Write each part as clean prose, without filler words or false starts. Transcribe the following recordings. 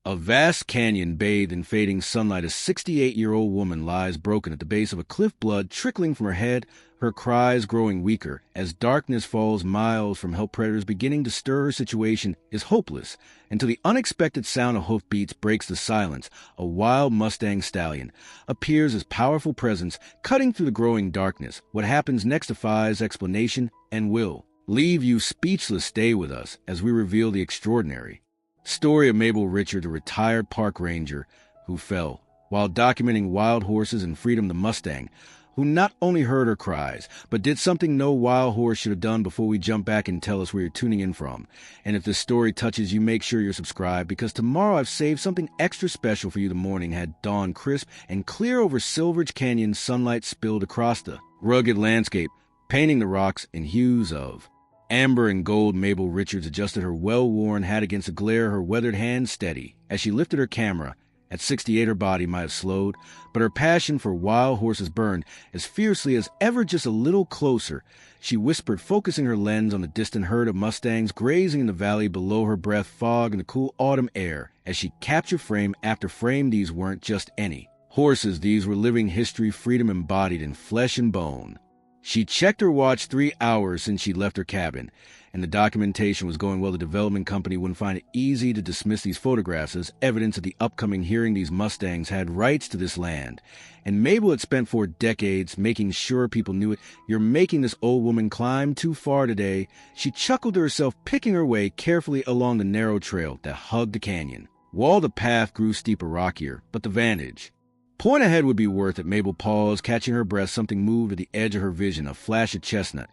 A vast canyon bathed in fading sunlight. A 68-year-old woman lies broken at the base of a cliff, blood trickling from her head, her cries growing weaker as darkness falls miles from help. Predators beginning to stir. Her situation is hopeless until the unexpected sound of hoofbeats breaks the silence. A wild Mustang stallion appears as powerful presence cutting through the growing darkness. What happens next defies explanation and will leave you speechless. Stay with us as we reveal the extraordinary story of Mabel Richards, a retired park ranger who fell while documenting wild horses and Freedom the Mustang, who not only heard her cries, but did something no wild horse should have done. Before we jump back and tell us where you're tuning in from, and if this story touches you, make sure you're subscribed, because tomorrow I've saved something extra special for you. The morning had dawned crisp and clear over Silverage Canyon. Sunlight spilled across the rugged landscape, painting the rocks in hues of amber and gold. Mabel Richards adjusted her well-worn hat against the glare, her weathered hands steady as she lifted her camera. At 68, her body might have slowed, but her passion for wild horses burned as fiercely as ever. Just a little closer, she whispered, focusing her lens on the distant herd of Mustangs grazing in the valley below her. Breath fog in the cool autumn air as she captured frame after frame. These weren't just any horses, these were living history, Freedom embodied in flesh and bone. She checked her watch, 3 hours since she left her cabin, and the documentation was going well. The development company wouldn't find it easy to dismiss these photographs as evidence of the upcoming hearing. These Mustangs had rights to this land, and Mabel had spent 4 decades making sure people knew it. You're making this old woman climb too far today. She chuckled to herself, picking her way carefully along the narrow trail that hugged the canyon wall. The path grew steeper, rockier, but the vantage point ahead would be worth it. Mabel paused, catching her breath. Something moved at the edge of her vision, a flash of chestnut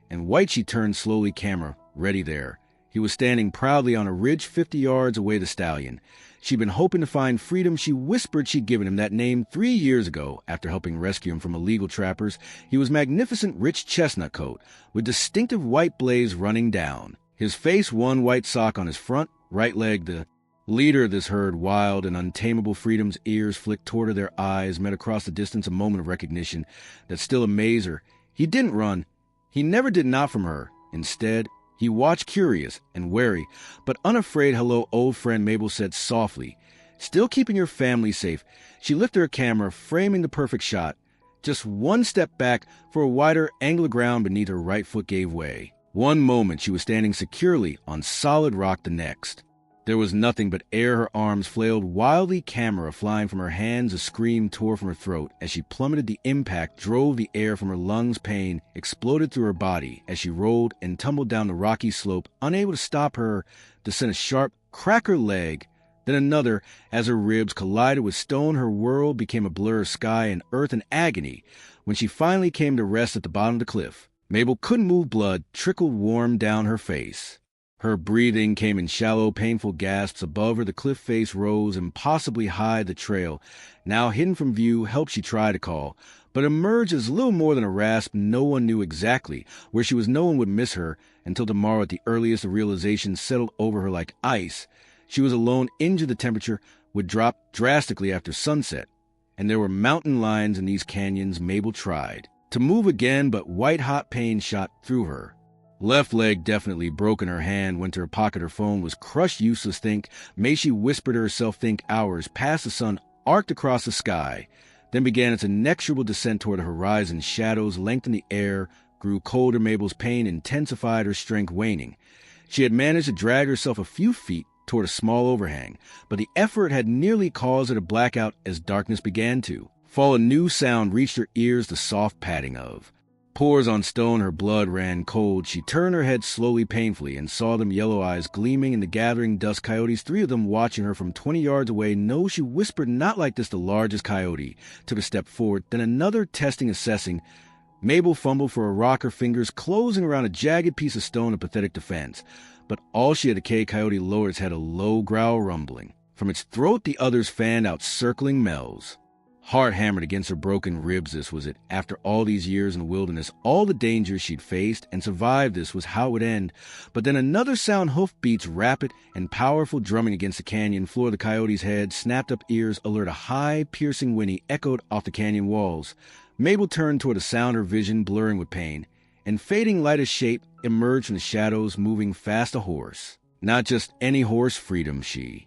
and white. She turned slowly, camera ready. There he was, standing proudly on a ridge 50 yards away. The stallion she'd been hoping to find. Freedom, she whispered she'd given him that name 3 years ago after helping rescue him from illegal trappers. He was magnificent, rich chestnut coat with distinctive white blaze running down his face, one white sock on his front right leg. The leader of this herd, wild and untamable. Freedom's ears flicked toward her, their eyes met across the distance, a moment of recognition that still amazed her. He didn't run. He never did, not from her. Instead, he watched, curious and wary, but unafraid. Hello, old friend, Mabel said softly, still keeping your family safe. She lifted her camera, framing the perfect shot. Just one step back for a wider angle of ground beneath her right foot gave way. One moment she was standing securely on solid rock, the next there was nothing but air. Her arms flailed wildly, camera flying from her hands. A scream tore from her throat as she plummeted. The impact drove the air from her lungs. Pain exploded through her body as she rolled and tumbled down the rocky slope, unable to stop her to send a sharp crack her leg, then another as her ribs collided with stone. Her world became a blur of sky and earth in agony when she finally came to rest at the bottom of the cliff. Mabel couldn't move. Blood trickled warm down her face. Her breathing came in shallow, painful gasps. Above her, the cliff face rose impossibly high. The trail, now hidden from view, helped. She tried to call, but emerged as little more than a rasp. No one knew exactly where she was. No one would miss her until tomorrow at the earliest. The realization settled over her like ice. She was alone. Into the temperature would drop drastically after sunset, and there were mountain lions in these canyons. Mabel tried to move again, but white-hot pain shot through her. Left leg definitely broken. Her hand went to her pocket. Her phone was crushed, useless. Think, may she whispered to herself. Think. Hours passed. The sun arced across the sky, then began its inexorable descent toward the horizon. Shadows lengthened the air, grew colder. Mabel's pain intensified, her strength waning. She had managed to drag herself a few feet toward a small overhang, but the effort had nearly caused her to black out as darkness began to fall. A new sound reached her ears, the soft padding of pores on stone. Her blood ran cold. She turned her head slowly, painfully, and saw them, yellow eyes gleaming in the gathering dusk. Coyotes, 3 of them watching her from 20 yards away. No, she whispered, not like this. The largest coyote took a step forward, then another, testing, assessing. Mabel fumbled for a rock, her fingers closing around a jagged piece of stone in pathetic defense. But all she had, the coyote lowered its head, a low growl rumbling from its throat. The others fanned out, circling Mel's heart hammered against her broken ribs. This was it. After all these years in the wilderness, all the dangers she'd faced and survived, this was how it would end. But then another sound, hoofbeats, rapid and powerful, drumming against the canyon floor. The coyote's head snapped up, ears alert. A high, piercing whinny echoed off the canyon walls. Mabel turned toward the sound, her vision blurring with pain, and fading. Light as shape emerged from the shadows, moving fast. A horse. Not just any horse, Freedom, she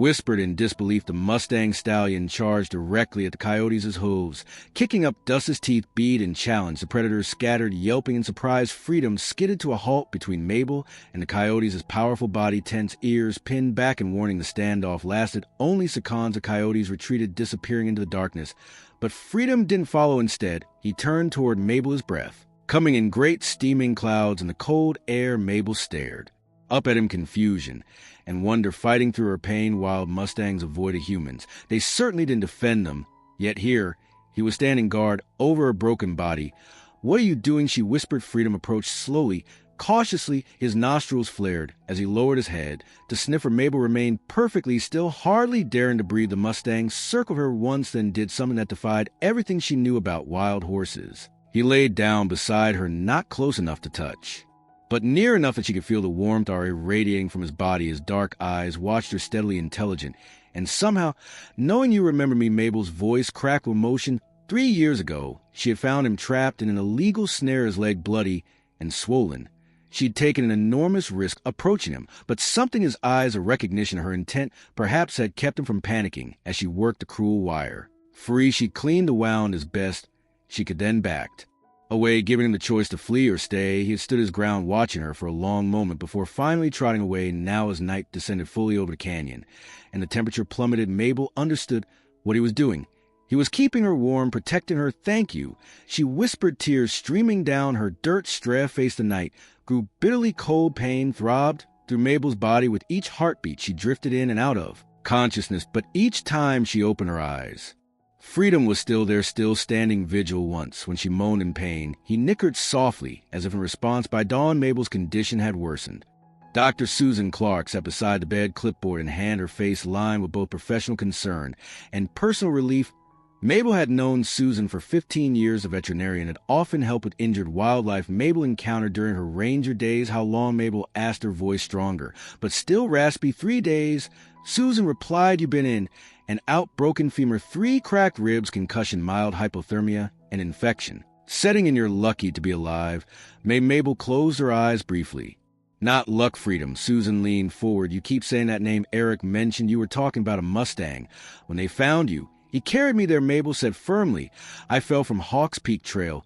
Whispered in disbelief, the Mustang stallion charged directly at the coyotes' hooves. Kicking up dust, his teeth beat in challenge. The predators scattered, yelping in surprise. Freedom skidded to a halt between Mabel and the coyotes' powerful body, tense ears pinned back and warning. The standoff lasted only seconds. The coyotes retreated, disappearing into the darkness. But Freedom didn't follow. Instead, he turned toward Mabel, his breath coming in great steaming clouds. In the cold air, Mabel stared up at him, confusion and wonder fighting through her pain. Wild Mustangs avoided humans. They certainly didn't defend them. Yet here, he was standing guard over her broken body. "What are you doing?" she whispered. Freedom approached slowly, cautiously. His nostrils flared as he lowered his head to sniff her. Mabel remained perfectly still, hardly daring to breathe. The Mustang circled her once, then did something that defied everything she knew about wild horses. He laid down beside her, not close enough to touch, but near enough that she could feel the warmth irradiating from his body. His dark eyes watched her steadily, intelligent. "And somehow, knowing you remember me," Mabel's voice cracked with emotion. 3 years ago, she had found him trapped in an illegal snare, his leg bloody and swollen. She'd taken an enormous risk approaching him, but something in his eyes, a recognition of her intent, perhaps had kept him from panicking as she worked the cruel wire. Free, she cleaned the wound as best she could, then backed away, giving him the choice to flee or stay. He had stood his ground, watching her for a long moment before finally trotting away. Now as night descended fully over the canyon and the temperature plummeted, Mabel understood what he was doing. He was keeping her warm, protecting her. "Thank you," she whispered, tears streaming down her dirt-stressed face. The night grew bitterly cold. Pain throbbed through Mabel's body with each heartbeat. She drifted in and out of consciousness, but each time she opened her eyes, Freedom was still there, still standing vigil. Once, when she moaned in pain, he nickered softly, as if in response. By dawn, Mabel's condition had worsened. Dr. Susan Clark sat beside the bed, clipboard in hand, her face lined with both professional concern and personal relief. Mabel had known Susan for 15 years. A veterinarian had often helped with injured wildlife Mabel encountered during her ranger days. "How long?" Mabel asked, her voice stronger, but still raspy. 3 days. Susan replied, "You've been in and out, broken femur, 3 cracked ribs, concussion, mild hypothermia, and infection. Setting in, you're lucky to be alive." Mabel closed her eyes briefly. "Not luck, Freedom." Susan leaned forward. "You keep saying that name Eric mentioned. You were talking about a Mustang. When they found you, he carried me there," Mabel said firmly. "I fell from Hawks Peak Trail.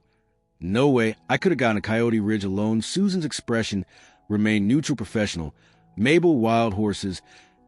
No way. I could have gotten a Coyote Ridge alone." Susan's expression remained neutral, professional. "Mabel, wild horses.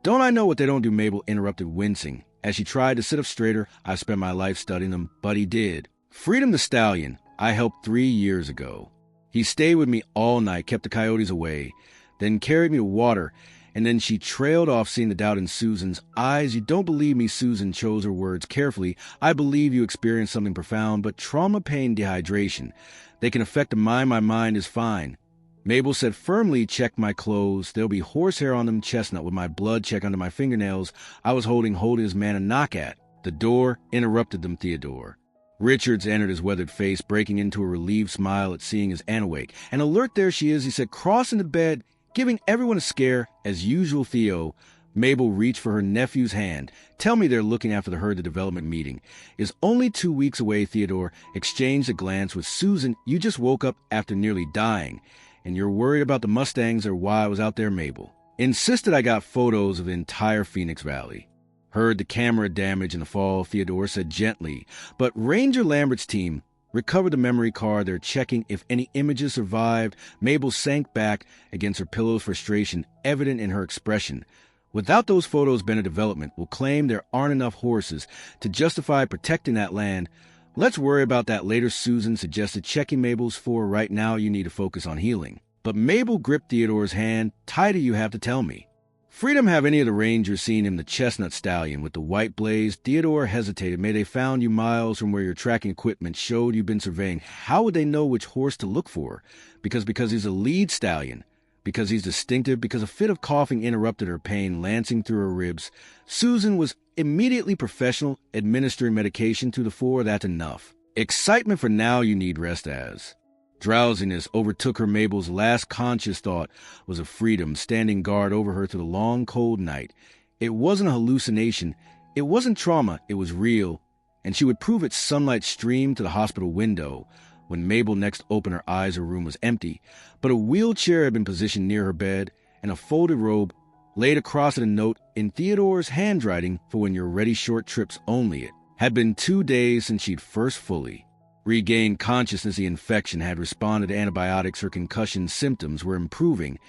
Don't I know what they don't do?" Mabel interrupted, wincing. As she tried to sit up straighter, "I've spent my life studying them." "But he did." "Freedom the stallion, I helped 3 years ago. He stayed with me all night, kept the coyotes away, then carried me to water." And then she trailed off, seeing the doubt in Susan's eyes. "You don't believe me," Susan chose her words carefully. "I believe you experienced something profound, but trauma, pain, dehydration, they can affect the mind. My mind is fine." Mabel said firmly. "Check my clothes. There'll be horsehair on them, chestnut, with my blood. Check under my fingernails." I was holding his man a knock at the door interrupted them. Theodore Richards entered, his weathered face breaking into a relieved smile at seeing his aunt awake. "And alert, there she is," he said, crossing the bed, giving everyone a scare. As usual, Theo. Mabel reached for her nephew's hand. "Tell me they're looking after the herd. The development meeting is only 2 weeks away." Theodore exchanged a glance with Susan. "You just woke up after nearly dying, and you're worried about the Mustangs or why I was out there?" Mabel insisted. "I got photos of the entire Phoenix Valley. Heard the camera damage in the fall," Theodore said gently. "But Ranger Lambert's team recovered the memory card. They're checking if any images survived." Mabel sank back against her pillows, frustration evident in her expression. "Without those photos, Bennett Development will claim there aren't enough horses to justify protecting that land. Let's worry about that later," Susan suggested, checking Mabel's "For right now, you need to focus on healing." But Mabel gripped Theodore's hand tighter. "You have to tell me." "Freedom, have any of the rangers seen him, the chestnut stallion with the white blaze?" Theodore hesitated. "May they found you miles from where your tracking equipment showed you've been surveying." "How would they know which horse to look for?" Because he's a lead stallion. Because he's distinctive. Because a fit of coughing interrupted her, pain lancing through her ribs. Susan was immediately professional, administering medication to the 4. "That's enough. Excitement for now. You need rest." As drowsiness overtook her, Mabel's last conscious thought was of Freedom standing guard over her through the long, cold night. It wasn't a hallucination. It wasn't trauma. It was real, and she would prove it. Sunlight streamed to the hospital window. When Mabel next opened her eyes, her room was empty, but a wheelchair had been positioned near her bed, and a folded robe Laid across it a note in Theodore's handwriting for when you're ready short trips only. It had been 2 days since she'd first fully regained consciousness. The infection had responded to antibiotics. Her concussion symptoms were improving,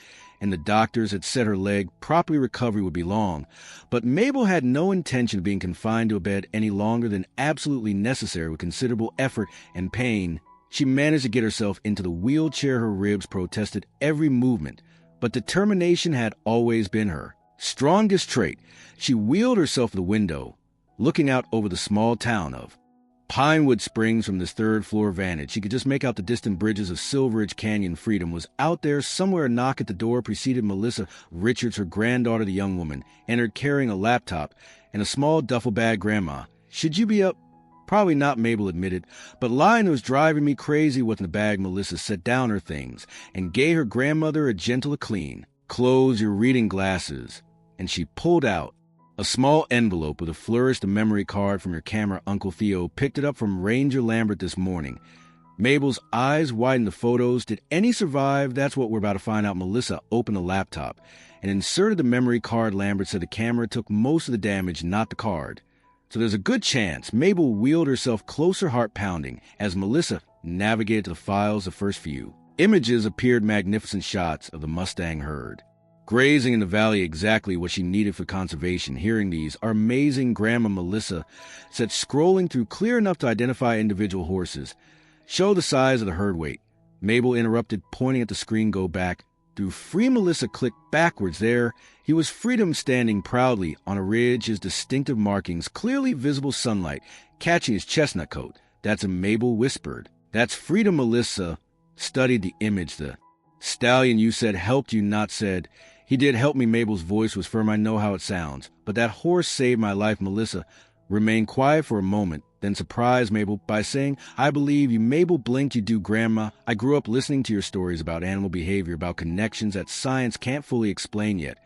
and the doctors had said her leg properly recovery would be long. But Mabel had no intention of being confined to a bed any longer than absolutely necessary. With considerable effort and pain, she managed to get herself into the wheelchair. Her ribs protested every movement, but determination had always been her strongest trait. She wheeled herself to the window, looking out over the small town of Pinewood Springs from this third-floor vantage. She could just make out the distant bridges of Silveridge Canyon. Freedom was out there somewhere. A knock at the door preceded Melissa Richards, her granddaughter. The young woman entered carrying a laptop and a small duffel bag. "Grandma, should you be up?" "Probably not," Mabel admitted, "but lying was driving me crazy." What's in the bag? Melissa set down her things and gave her grandmother a gentle clean. "Close your reading glasses." And she pulled out a small envelope with a flourish. "The memory card from your camera. Uncle Theo picked it up from Ranger Lambert this morning." Mabel's eyes widened. "The photos, did any survive?" "That's what we're about to find out." Melissa opened the laptop and inserted the memory card. Lambert said the camera took most of the damage, not the card. "So there's a good chance." Mabel wheeled herself closer, heart pounding, as Melissa navigated to the files. The first few images appeared. Magnificent shots of the Mustang herd grazing in the valley, exactly what she needed for conservation. "Hearing these are amazing, Grandma," Melissa said, scrolling through clear enough to identify individual horses. "Show the size of the herd weight." Mabel interrupted, pointing at the screen. "Go back." Through free Melissa clicked backwards. There he was, Freedom, standing proudly on a ridge, his distinctive markings clearly visible, sunlight catching his chestnut coat. "That's a," Mabel whispered. "That's Freedom." Melissa studied the image. "The stallion you said helped you, not said." "He did help me." Mabel's voice was firm. "I know how it sounds, but that horse saved my life." Melissa remained quiet for a moment, then surprised Mabel by saying, "I believe you." Mabel blinked. "You do, Grandma. I grew up listening to your stories about animal behavior, about connections that science can't fully explain yet.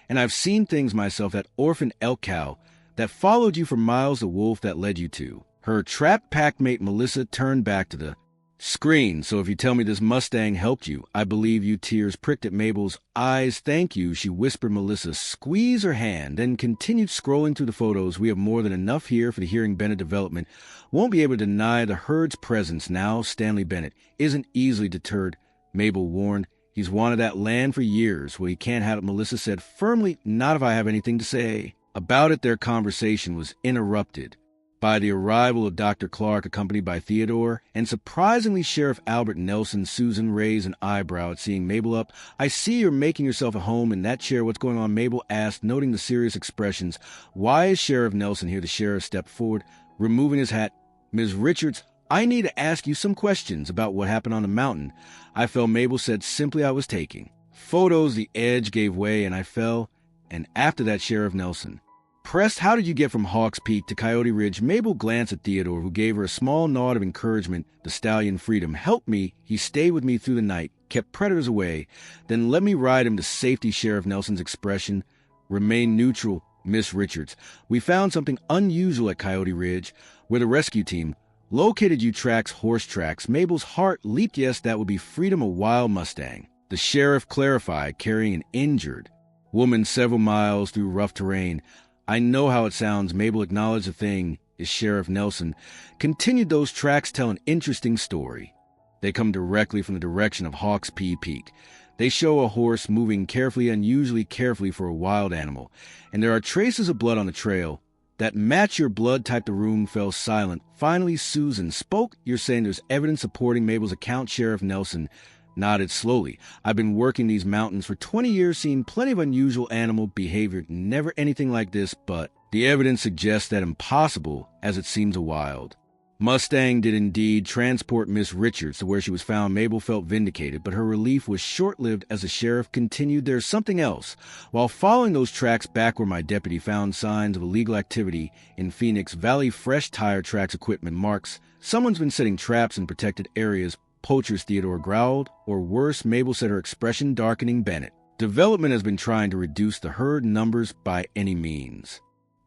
And I've seen things myself, that orphan elk cow that followed you for miles, the wolf that led you to her trap pack mate." Melissa turned back to the screen. "So if you tell me this Mustang helped you, I believe you." Tears pricked at Mabel's eyes. "Thank you," she whispered. Melissa squeezed her hand, then continued scrolling through the photos. "We have more than enough here for the hearing. Bennett development won't be able to deny the herd's presence now. Stanley Bennett isn't easily deterred," Mabel warned. "He's wanted that land for years." "Well, he can't have it," Melissa said firmly. "Not if I have anything to say about it." Their conversation was interrupted by the arrival of Dr. Clark, accompanied by Theodore, and surprisingly Sheriff Albert Nelson. Susan raised an eyebrow at seeing Mabel up. "I see you're making yourself at home in that chair. What's going on?" Mabel asked, noting the serious expressions. "Why is Sheriff Nelson here?" The sheriff stepped forward, removing his hat. "Ms. Richards, I need to ask you some questions about what happened on the mountain." "I fell," Mabel said simply. "I was taking photos. The edge gave way and I fell." "And after that," Sheriff Nelson pressed, "how did you get from Hawks Peak to Coyote Ridge?" Mabel glanced at Theodore, who gave her a small nod of encouragement. "The stallion Freedom helped me. He stayed with me through the night, kept predators away, then let me ride him to safety." Sheriff Nelson's expression remained neutral. "Miss Richards, we found something unusual at Coyote Ridge, where the rescue team located you. Tracks, horse tracks." Mabel's heart leaped. "Yes, that would be Freedom, a wild Mustang," the sheriff clarified, "carrying an injured woman several miles through rough terrain." "I know how it sounds," Mabel acknowledged. "The thing is," Sheriff Nelson continued, "those tracks tell an interesting story. They come directly from the direction of Hawks Peak. They show a horse moving carefully, unusually carefully for a wild animal, and there are traces of blood on the trail that match your blood type." The room fell silent. Finally, Susan spoke. "You're saying there's evidence supporting Mabel's account?" Sheriff Nelson nodded slowly. "I've been working these mountains for 20 years, seen plenty of unusual animal behavior. Never anything like this, but the evidence suggests that, impossible as it seems, a wild Mustang did indeed transport Miss Richards to where she was found." Mabel felt vindicated, but her relief was short-lived as the sheriff continued. "There's something else. While following those tracks back where my deputy found signs of illegal activity in Phoenix Valley, fresh tire tracks, equipment marks. Someone's been setting traps in protected areas." "Poachers," Theodore growled. "Or worse," Mabel said, her expression darkening. "Bennett development has been trying to reduce the herd numbers by any means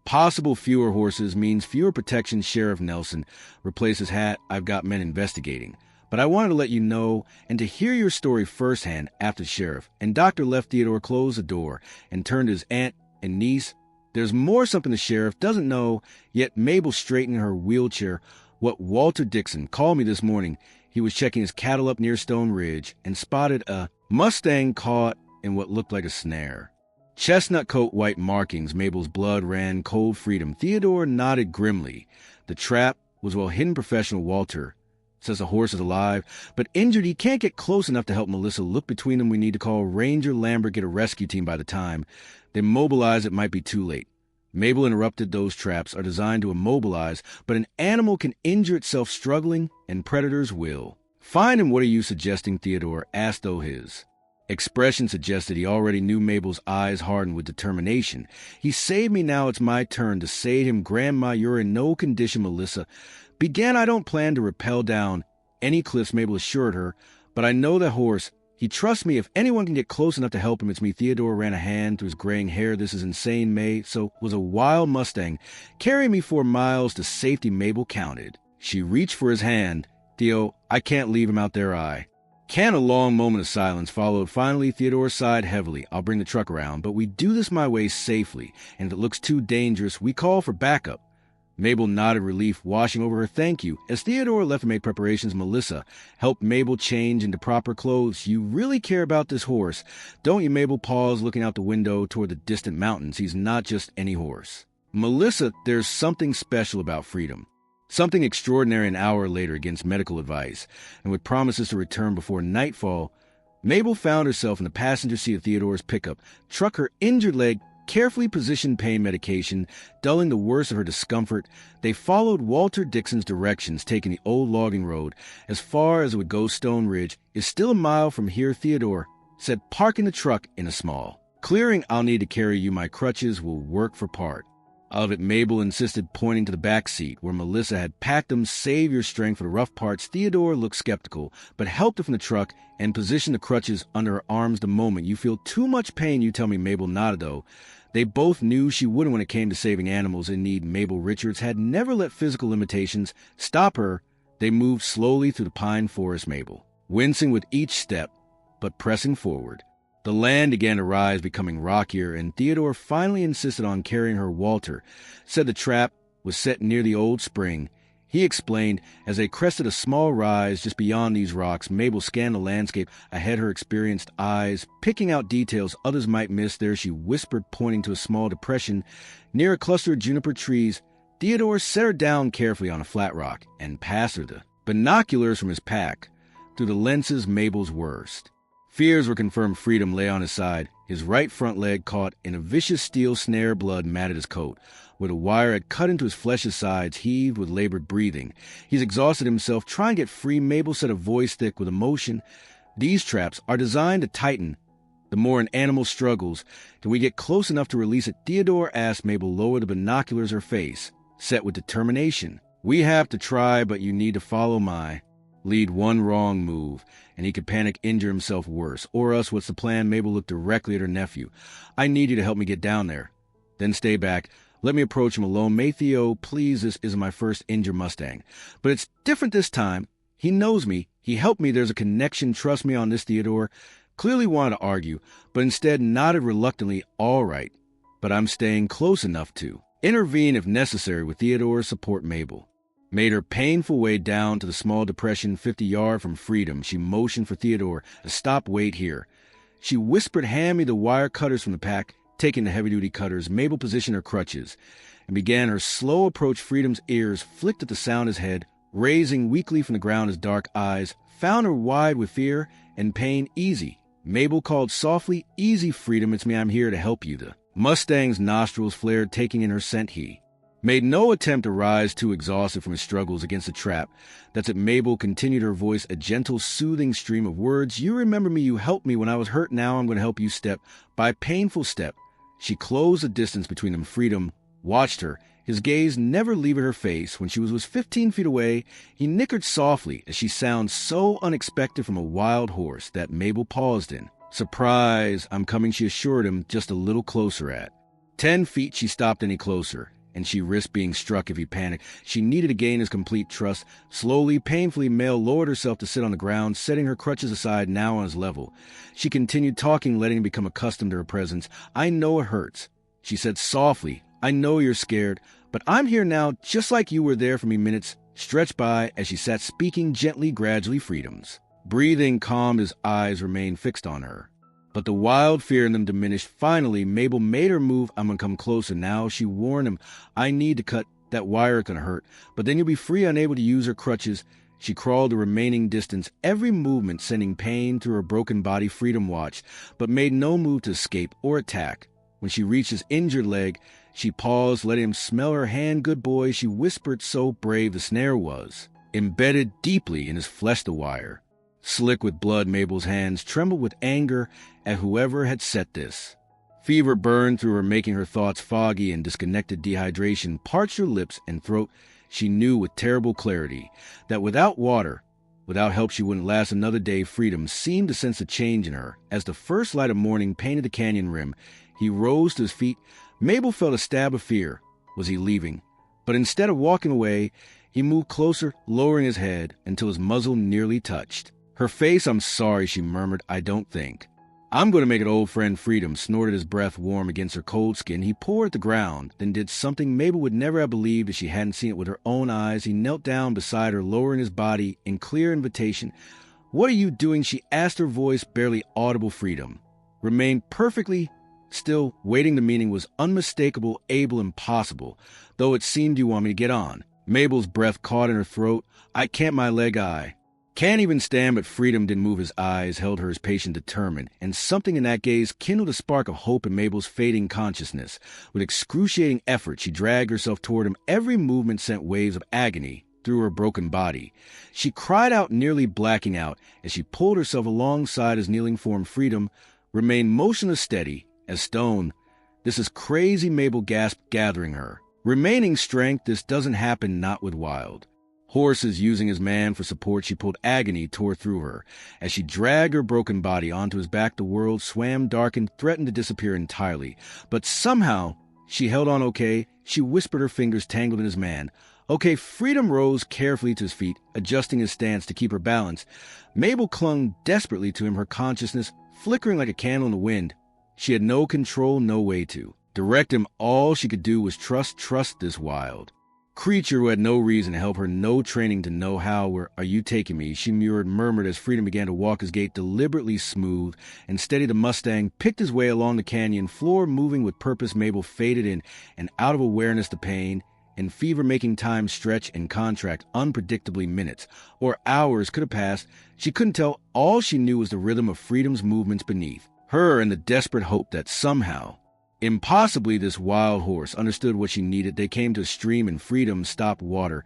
possible. Fewer horses means fewer protections." Sheriff Nelson replaced his hat. "I've got men investigating but I wanted to let you know and to hear your story firsthand after the sheriff and Dr. left Theodore closed the door and turned to his aunt and niece. There's something the sheriff doesn't know, yet Mabel straightened in her wheelchair. What Walter Dixon called me this morning. He was checking his cattle up near Stone Ridge and spotted a Mustang caught in what looked like a snare. Chestnut coat white markings, Mabel's blood ran cold freedom. Theodore nodded grimly. The trap was hidden. Professional Walter says the horse is alive, but injured. He can't get close enough to help Melissa. Look between them. We need to call Ranger Lambert, get a rescue team by the time they mobilize. It might be too late. Mabel interrupted. Those traps are designed to immobilize, but an animal can injure itself struggling, and predators will. Fine, and what are you suggesting? Theodore asked, though his expression suggested he already knew. Mabel's eyes hardened with determination. He saved me, now it's my turn to save him. Grandma, you're in no condition. Melissa began. I don't plan to rappel down any cliffs, Mabel assured her, but I know the horse. He trusts me. If anyone can get close enough to help him, it's me. Theodore ran a hand through his graying hair. This is insane, May. So was a wild Mustang. Carry me 4 miles to safety, Mabel counted. She reached for his hand. Theo, I can't leave him out there. I can't. A long moment of silence followed. Finally, Theodore sighed heavily. I'll bring the truck around, but we do this my way safely, and if it looks too dangerous, we call for backup. Mabel nodded relief, washing over her thank you. As Theodore left to make preparations, Melissa helped Mabel change into proper clothes. You really care about this horse, don't you? Mabel paused, looking out the window toward the distant mountains. He's not just any horse. Melissa, there's something special about Freedom. Something extraordinary. An hour later, against medical advice, and with promises to return before nightfall, Mabel found herself in the passenger seat of Theodore's pickup truck. Her injured leg carefully positioned pain medication, dulling the worst of her discomfort. They followed Walter Dixon's directions, taking the old logging road as far as it would go. Stone Ridge is still a mile from here, Theodore said, parking the truck in a small clearing. I'll need to carry you. My crutches will work for part of it, Mabel insisted, pointing to the back seat where Melissa had packed them. Save your strength for the rough parts. Theodore looked skeptical, but helped her from the truck and positioned the crutches under her arms. The moment you feel too much pain, you tell me. Mabel nodded, though. They both knew she wouldn't when it came to saving animals in need. Mabel Richards had never let physical limitations stop her. They moved slowly through the pine forest, Mabel wincing with each step, but pressing forward. The land began to rise, becoming rockier, and Theodore finally insisted on carrying her. Walter said the trap was set near the old spring. He explained as they crested a small rise just beyond these rocks. Mabel scanned the landscape ahead, her experienced eyes picking out details others might miss. There, she whispered, pointing to a small depression near a cluster of juniper trees. Theodore set her down carefully on a flat rock and passed her the binoculars from his pack through the lenses. Mabel's worst fears were confirmed. Freedom lay on his side, his right front leg caught in a vicious steel snare. Blood matted his coat where the wire had cut into his flesh. His sides heaved with labored breathing. He's exhausted himself trying to get free, Mabel said, a voice thick with emotion. These traps are designed to tighten. The more an animal struggles, can we get close enough to release it? Theodore asked. Mabel lowered the binoculars, her face set with determination. We have to try, but you need to follow my lead. One wrong move, and he could panic, injure himself worse. Or else, what's the plan? Mabel looked directly at her nephew. I need you to help me get down there. Then stay back. Let me approach him alone. Theo, please, this isn't my first injured Mustang. But it's different this time. He knows me. He helped me. There's a connection. Trust me on this. Theodore clearly wanted to argue, but instead nodded reluctantly. All right, but I'm staying close enough to intervene if necessary. With Theodore's support, Mabel made her painful way down to the small depression 50 yards from Freedom. She motioned for Theodore to stop. Wait here. She whispered, hand me the wire cutters from the pack. Taking the heavy-duty cutters, Mabel positioned her crutches and began her slow approach. Freedom's ears flicked at the sound. His head, raising weakly from the ground, his dark eyes found her wide with fear and pain. Easy, Mabel called softly. Easy, Freedom, it's me. I'm here to help you. The Mustang's nostrils flared, taking in her scent. He made no attempt to rise, too exhausted from his struggles against the trap. That's it. Mabel continued, her voice a gentle, soothing stream of words. You remember me. You helped me when I was hurt. Now I'm going to help you step by painful step. She closed the distance between them. Freedom watched her, his gaze never leaving her face. When she was 15 feet away, he nickered softly as she sounded so unexpected from a wild horse that Mabel paused in surprise. I'm coming, she assured him, just a little closer. At 10 feet, she stopped any closer, and she risked being struck if he panicked. She needed to gain his complete trust. Slowly, painfully, Mel lowered herself to sit on the ground, setting her crutches aside now on his level. She continued talking, letting him become accustomed to her presence. "I know it hurts," she said softly. "I know you're scared, but I'm here now just like you were there for me." Minutes stretched by as she sat speaking gently, gradually freedoms. Breathing calm, his eyes remained fixed on her. But the wild fear in them diminished. Finally, Mabel made her move. "I'm gonna come closer now," she warned him. "I need to cut. That wire is gonna hurt. But then you'll be free." Unable to use her crutches, she crawled the remaining distance, every movement sending pain through her broken body. Freedom watched, but made no move to escape or attack. When she reached his injured leg, she paused, letting him smell her hand. "Good boy," she whispered, so brave the snare was. Embedded deeply in his flesh the wire. Slick with blood, Mabel's hands trembled with anger at whoever had set this. Fever burned through her, making her thoughts foggy, and disconnected dehydration parched her lips and throat. She knew with terrible clarity that without water, without help, she wouldn't last another day. Freedom seemed to sense a change in her. As the first light of morning painted the canyon rim, he rose to his feet. Mabel felt a stab of fear. Was he leaving? But instead of walking away, he moved closer, lowering his head until his muzzle nearly touched her face. "I'm sorry," she murmured. "I don't think." "I'm going to make it, old friend." Freedom snorted, his breath warm against her cold skin. He poured at the ground, then did something Mabel would never have believed if she hadn't seen it with her own eyes. He knelt down beside her, lowering his body in clear invitation. "What are you doing?" she asked, her voice barely audible. Freedom remained perfectly still, waiting. The meaning was unmistakable, able, impossible. "Though it seemed you want me to get on." Mabel's breath caught in her throat. "I can't, my leg. I can't even stand." But Freedom didn't move. His eyes held hers, patient, determined, and something in that gaze kindled a spark of hope in Mabel's fading consciousness. With excruciating effort, she dragged herself toward him. Every movement sent waves of agony through her broken body. She cried out, nearly blacking out, as she pulled herself alongside his kneeling form. Freedom remained motionless, steady as stone. "This is crazy," Mabel gasped, gathering her remaining strength. "This doesn't happen, not with Wild." Horses using his man for support, she pulled. Agony tore through her. As she dragged her broken body onto his back, the world swam, darkened, threatened to disappear entirely. But somehow she held on. "Okay," she whispered, her fingers tangled in his man. "Okay." Freedom rose carefully to his feet, adjusting his stance to keep her balance. Mabel clung desperately to him, her consciousness flickering like a candle in the wind. She had no control, no way to direct him. All she could do was trust this wild creature who had no reason to help her, no training to know how. "Where are you taking me?" she murmured as Freedom began to walk his gait deliberately smooth and steady. The Mustang picked his way along the canyon floor, moving with purpose. Mabel faded in and out of awareness, the pain and fever making time stretch and contract unpredictably. Minutes or hours could have passed. She couldn't tell. All she knew was the rhythm of Freedom's movements beneath her and the desperate hope that somehow, impossibly, this wild horse understood what she needed. They came to a stream and Freedom stopped water.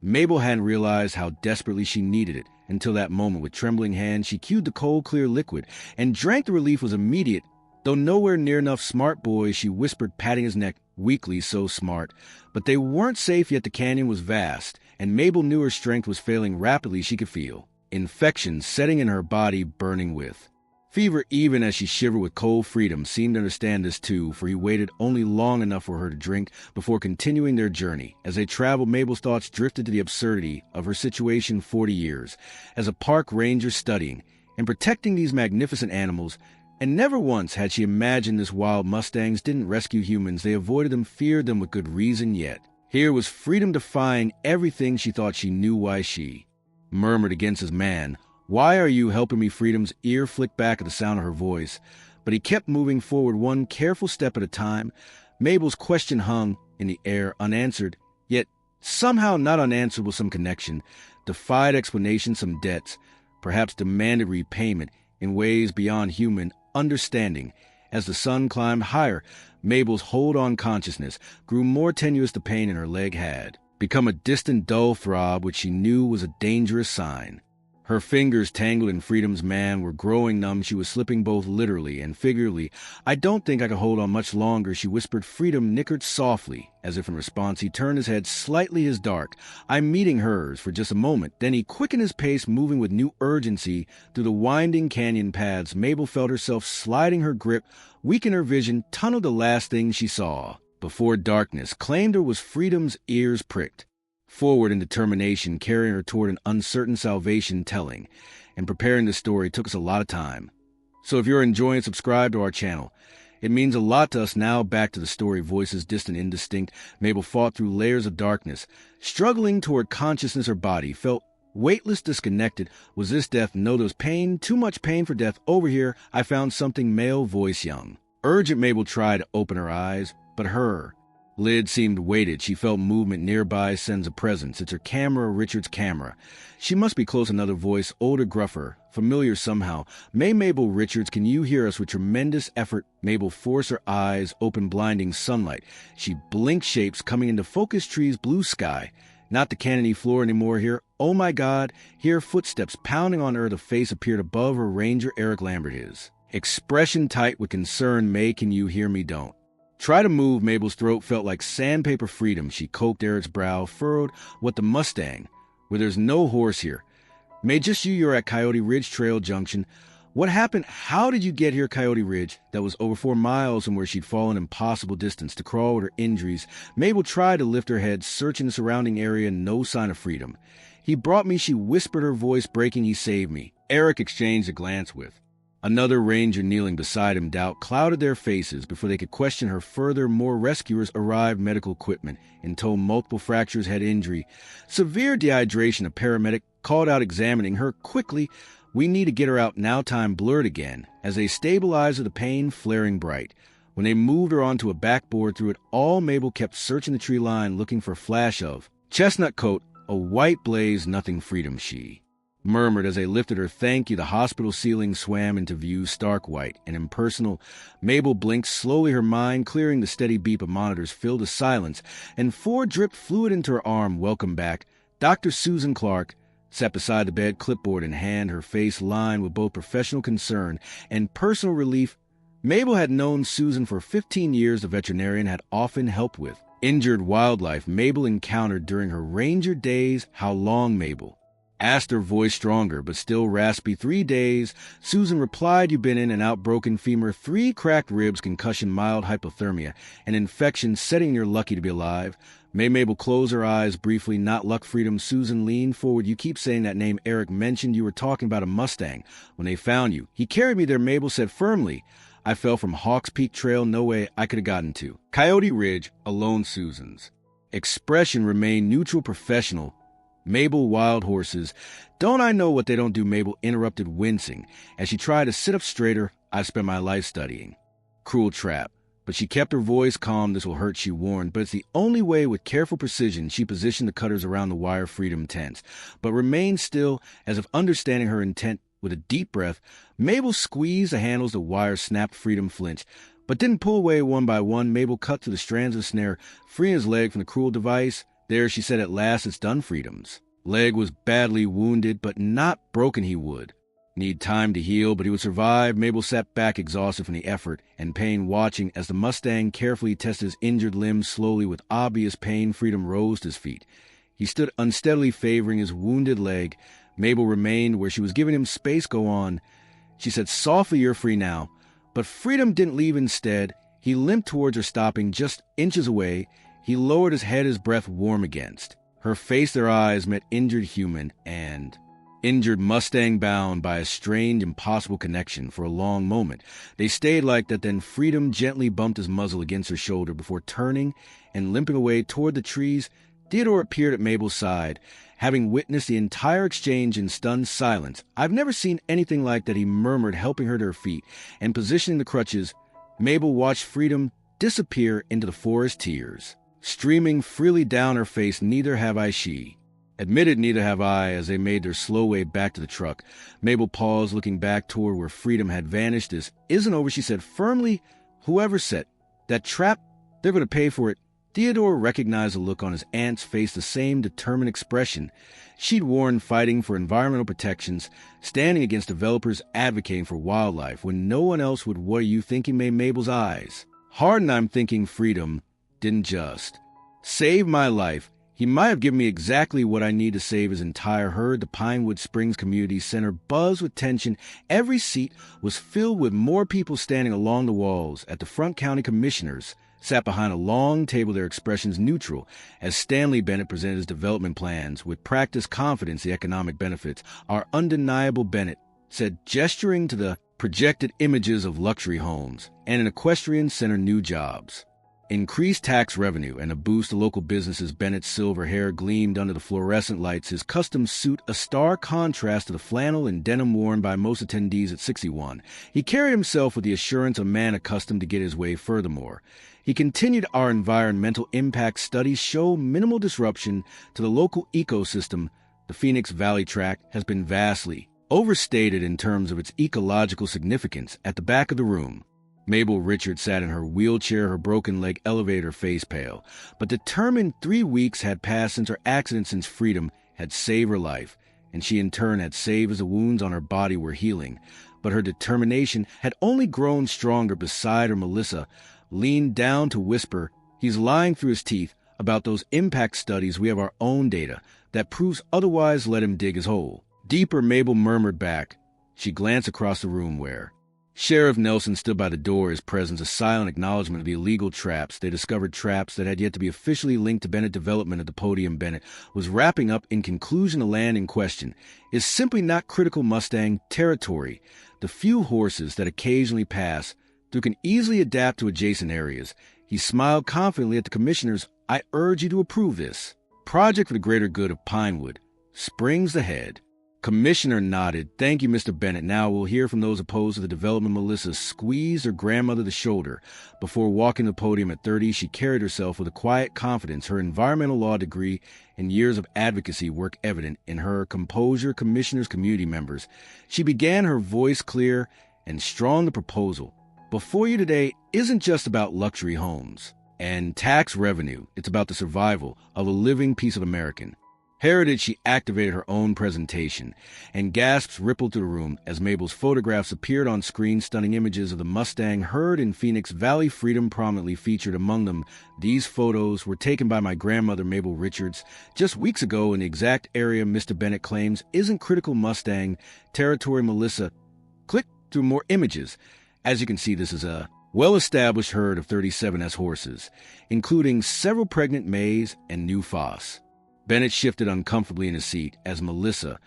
Mabel hadn't realized how desperately she needed it until that moment. With trembling hands, she cued the cold, clear liquid and drank. The relief was immediate, though nowhere near enough. "Smart boy," she whispered, patting his neck weakly. "So smart." But they weren't safe yet. The canyon was vast, and Mabel knew her strength was failing rapidly. She could feel infection setting in her body, burning with fever. Even as she shivered with cold, Freedom seemed to understand this too, for he waited only long enough for her to drink before continuing their journey. As they traveled, Mabel's thoughts drifted to the absurdity of her situation. 40 years as a park ranger, studying and protecting these magnificent animals, and never once had she imagined this wild Mustangs didn't rescue humans. They avoided them, feared them with good reason. Yet here was Freedom defying everything she thought she knew. "Why?" she murmured against his man. "Why are you helping me?" Freedom's ear flicked back at the sound of her voice, but he kept moving forward, one careful step at a time. Mabel's question hung in the air, unanswered, yet somehow not unanswered with some connection, defied explanation. Some debts, perhaps, demanded repayment in ways beyond human understanding. As the sun climbed higher, Mabel's hold on consciousness grew more tenuous. The pain in her leg had become a distant, dull throb, which she knew was a dangerous sign. Her fingers, tangled in Freedom's man, were growing numb. She was slipping both literally and figuratively. "I don't think I can hold on much longer," she whispered. Freedom nickered softly, as if in response. He turned his head slightly, his dark eye meeting hers for just a moment. Then he quickened his pace, moving with new urgency through the winding canyon paths. Mabel felt herself sliding, her grip weakened, her vision tunneled. The last thing she saw before darkness claimed her was freedom's ears pricked. Forward in determination, carrying her toward an uncertain salvation telling, and preparing the story took us a lot of time. So if you're enjoying, subscribe to our channel. It means a lot to us. Now back to the story. Voices distant, indistinct. Mabel fought through layers of darkness, struggling toward consciousness. Her body felt weightless, disconnected. Was this death? No, there was pain. Too much pain for death. Over here, I found something. Male voice, young. Urgent. Mabel tried to open her eyes, but her lid seemed weighted. She felt movement nearby, sends a presence. It's her camera, Richard's camera. She must be close. Another voice, older, gruffer, familiar somehow. Mabel Richards, can you hear us? With tremendous effort, Mabel forced her eyes open. Blinding sunlight. She blinked. Shapes coming into focus. Trees, blue sky. Not the canony floor anymore here. Oh my God. Here, footsteps pounding on earth. A face appeared above her. Ranger Eric Lambert. His expression tight with concern. May, can you hear me? Don't try to move. Mabel's throat felt like sandpaper. Freedom. She coaxed. Eric's brow furrowed. What, the Mustang? Where there's no horse here. May, just you. You're at Coyote Ridge Trail Junction. What happened? How did you get here? Coyote Ridge. That was over 4 miles from where she'd fallen. Impossible distance to crawl with her injuries. Mabel tried to lift her head, searching the surrounding area. No sign of freedom. He brought me, she whispered, her voice breaking. He saved me. Eric exchanged a glance with another ranger kneeling beside him. Doubt clouded their faces before they could question her further. More rescuers arrived. Medical equipment and told multiple fractures, head injury, severe dehydration. A paramedic called out, examining her quickly. We need to get her out now. Time blurred again as they stabilized her, the pain flaring bright. When they moved her onto a backboard, through it all, Mabel kept searching the tree line, looking for a flash of chestnut coat, a white blaze. Nothing. Freedom, she murmured as they lifted her. Thank you. The hospital ceiling swam into view, stark white and impersonal. Mabel blinked slowly, her mind clearing. The steady beep of monitors filled the silence, and 4 dripped fluid into her arm. Welcome back. Dr. Susan Clark sat beside the bed, clipboard in hand, her face lined with both professional concern and personal relief. Mabel had known Susan for 15 years. The veterinarian had often helped with injured wildlife Mabel encountered during her ranger days. How long? Mabel asked, her voice stronger but still raspy. 3 days. Susan replied, you've been in and out. Broken femur, 3 cracked ribs, concussion, mild hypothermia, an infection setting. You're lucky to be alive. Mabel closed her eyes briefly. Not luck. Freedom. Susan leaned forward. You keep saying that name. Eric mentioned you were talking about a Mustang when they found you. He carried me there. Mabel said firmly. I fell from Hawks Peak Trail. No way I could have gotten to Coyote Ridge alone. Susan's expression remained neutral, professional. Mabel, wild horses. Don't I know what they don't do? Mabel interrupted, wincing as she tried to sit up straighter. I've spent my life studying cruel trap. But she kept her voice calm. This will hurt, she warned, but it's the only way. With careful precision, she positioned the cutters around the wire. Freedom tense, but remained still, as if understanding her intent. With a deep breath, Mabel squeezed the handles. The wire snapped. Freedom flinched, but didn't pull away one by one. Mabel cut through the strands of the snare, freeing his leg from the cruel device. There, she said, at last it's done. Freedom's leg was badly wounded, but not broken. He would need time to heal, but he would survive. Mabel sat back, exhausted from the effort and pain, watching as the Mustang carefully tested his injured limbs. Slowly, with obvious pain, Freedom rose to his feet. He stood unsteadily, favoring his wounded leg. Mabel remained where she was, giving him space. Go on, she said softly, you're free now. But Freedom didn't leave. Instead, he limped towards her, stopping just inches away. He lowered his head, his breath warm against her face. Their eyes met, injured human and injured Mustang, bound by a strange, impossible connection. For a long moment they stayed like that. Then Freedom gently bumped his muzzle against her shoulder before turning and limping away toward the trees. Theodore appeared at Mabel's side, having witnessed the entire exchange in stunned silence. I've never seen anything like that, he murmured, helping her to her feet and positioning the crutches. Mabel watched Freedom disappear into the forest, tears streaming freely down her face. Neither have I, she admitted. Neither have I. As they made their slow way back to the truck, Mabel paused, looking back toward where Freedom had vanished. This isn't over, she said firmly. Whoever set that trap, they're going to pay for it. Theodore recognized the look on his aunt's face, the same determined expression she'd worn fighting for environmental protections, standing against developers, advocating for wildlife when no one else would. What are you thinking? Made Mabel's eyes harden. I'm thinking Freedom didn't just save my life. He might have given me exactly what I need to save his entire herd. The Pinewood Springs Community Center buzzed with tension. Every seat was filled with more people standing along the walls at the front. County commissioners sat behind a long table, their expressions neutral, as Stanley Bennett presented his development plans with practiced confidence. The economic benefits are undeniable, Bennett said, gesturing to the projected images of luxury homes and an equestrian-centered new jobs. Increased tax revenue and a boost to local businesses. Bennett's silver hair gleamed under the fluorescent lights, his custom suit a stark contrast to the flannel and denim worn by most attendees at 61. He carried himself with the assurance of a man accustomed to get his way. Furthermore, he continued, our environmental impact studies show minimal disruption to the local ecosystem. The Phoenix Valley tract has been vastly overstated in terms of its ecological significance. At the back of the room, Mabel Richards sat in her wheelchair, her broken leg elevated, her face pale, but determined. 3 weeks had passed since her accident, since freedom had saved her life, and she in turn had saved as the wounds on her body were healing. But her determination had only grown stronger. Beside her, Melissa leaned down to whisper, he's lying through his teeth about those impact studies. We have our own data that proves otherwise. Let him dig his hole deeper, Mabel murmured back. She glanced across the room where Sheriff Nelson stood by the door, his presence a silent acknowledgement of the illegal traps. They discovered traps that had yet to be officially linked to Bennett development. At the podium, Bennett was wrapping up. In conclusion, the land in question is simply not critical Mustang territory. The few horses that occasionally pass through can easily adapt to adjacent areas. He smiled confidently at the commissioners. I urge you to approve this project for the greater good of Pinewood Springs ahead. Commissioner nodded. Thank you, Mr. Bennett. Now we'll hear from those opposed to the development. Melissa squeezed her grandmother the shoulder. Before walking the podium at 30, she carried herself with a quiet confidence, her environmental law degree and years of advocacy work evident in her composure. Commissioners, community members, she began, her voice clear and strong. The proposal before you today isn't just about luxury homes and tax revenue. It's about the survival of a living piece of American heritage. She activated her own presentation, and gasps rippled through the room as Mabel's photographs appeared on screen. Stunning images of the Mustang herd in Phoenix Valley, freedom prominently featured among them. These photos were taken by my grandmother, Mabel Richards, just weeks ago in the exact area Mr. Bennett claims isn't critical Mustang territory. Melissa clicked through more images. As you can see, this is a well-established herd of 37S horses, including several pregnant mays and new foss. Bennett shifted uncomfortably in his seat as Melissa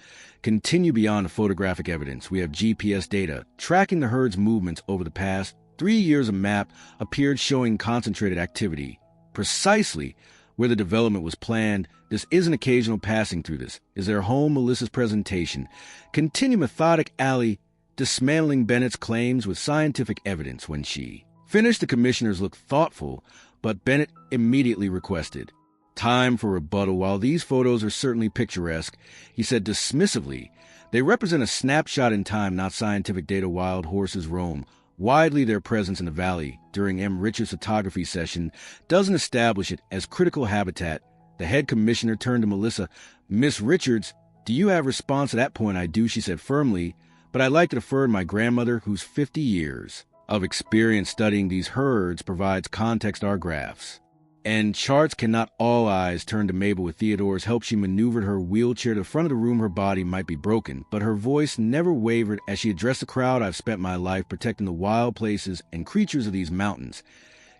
continued. Beyond the photographic evidence, we have GPS data tracking the herd's movements over the past 3 years. A map appeared showing concentrated activity precisely where the development was planned. This isn't occasional passing through. This is their home. Melissa's presentation continued, methodic alley, dismantling Bennett's claims with scientific evidence. When she finished, the commissioners looked thoughtful, but Bennett immediately requested time for rebuttal. While these photos are certainly picturesque, he said dismissively, they represent a snapshot in time, not scientific data. Wild horses roam widely. Their presence in the valley during M. Richards' photography session doesn't establish it as critical habitat. The head commissioner turned to Melissa. Miss Richards, do you have response to that point? I do, she said firmly, but I'd like to defer to my grandmother, whose 50 years of experience studying these herds provides context. Our graphs and charts cannot. All eyes turned to Mabel. With Theodore's help, she maneuvered her wheelchair to the front of the room. Her body might be broken, but her voice never wavered as she addressed the crowd. I've spent my life protecting the wild places and creatures of these mountains.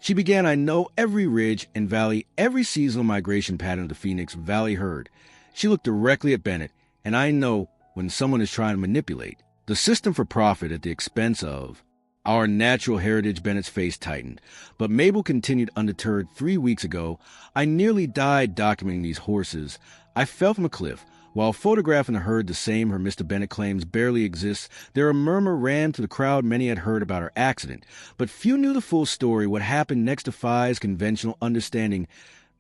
She began. I know every ridge and valley, every seasonal migration pattern of the Phoenix Valley herd. She looked directly at Bennett, and I know when someone is trying to manipulate the system for profit at the expense of our natural heritage. Bennett's face tightened, but Mabel continued undeterred. 3 weeks ago, I nearly died documenting these horses. I fell from a cliff while photographing the herd, the same her Mr. Bennett claims barely exists. There a murmur ran through the crowd. Many had heard about her accident, but few knew the full story. What happened next defies conventional understanding.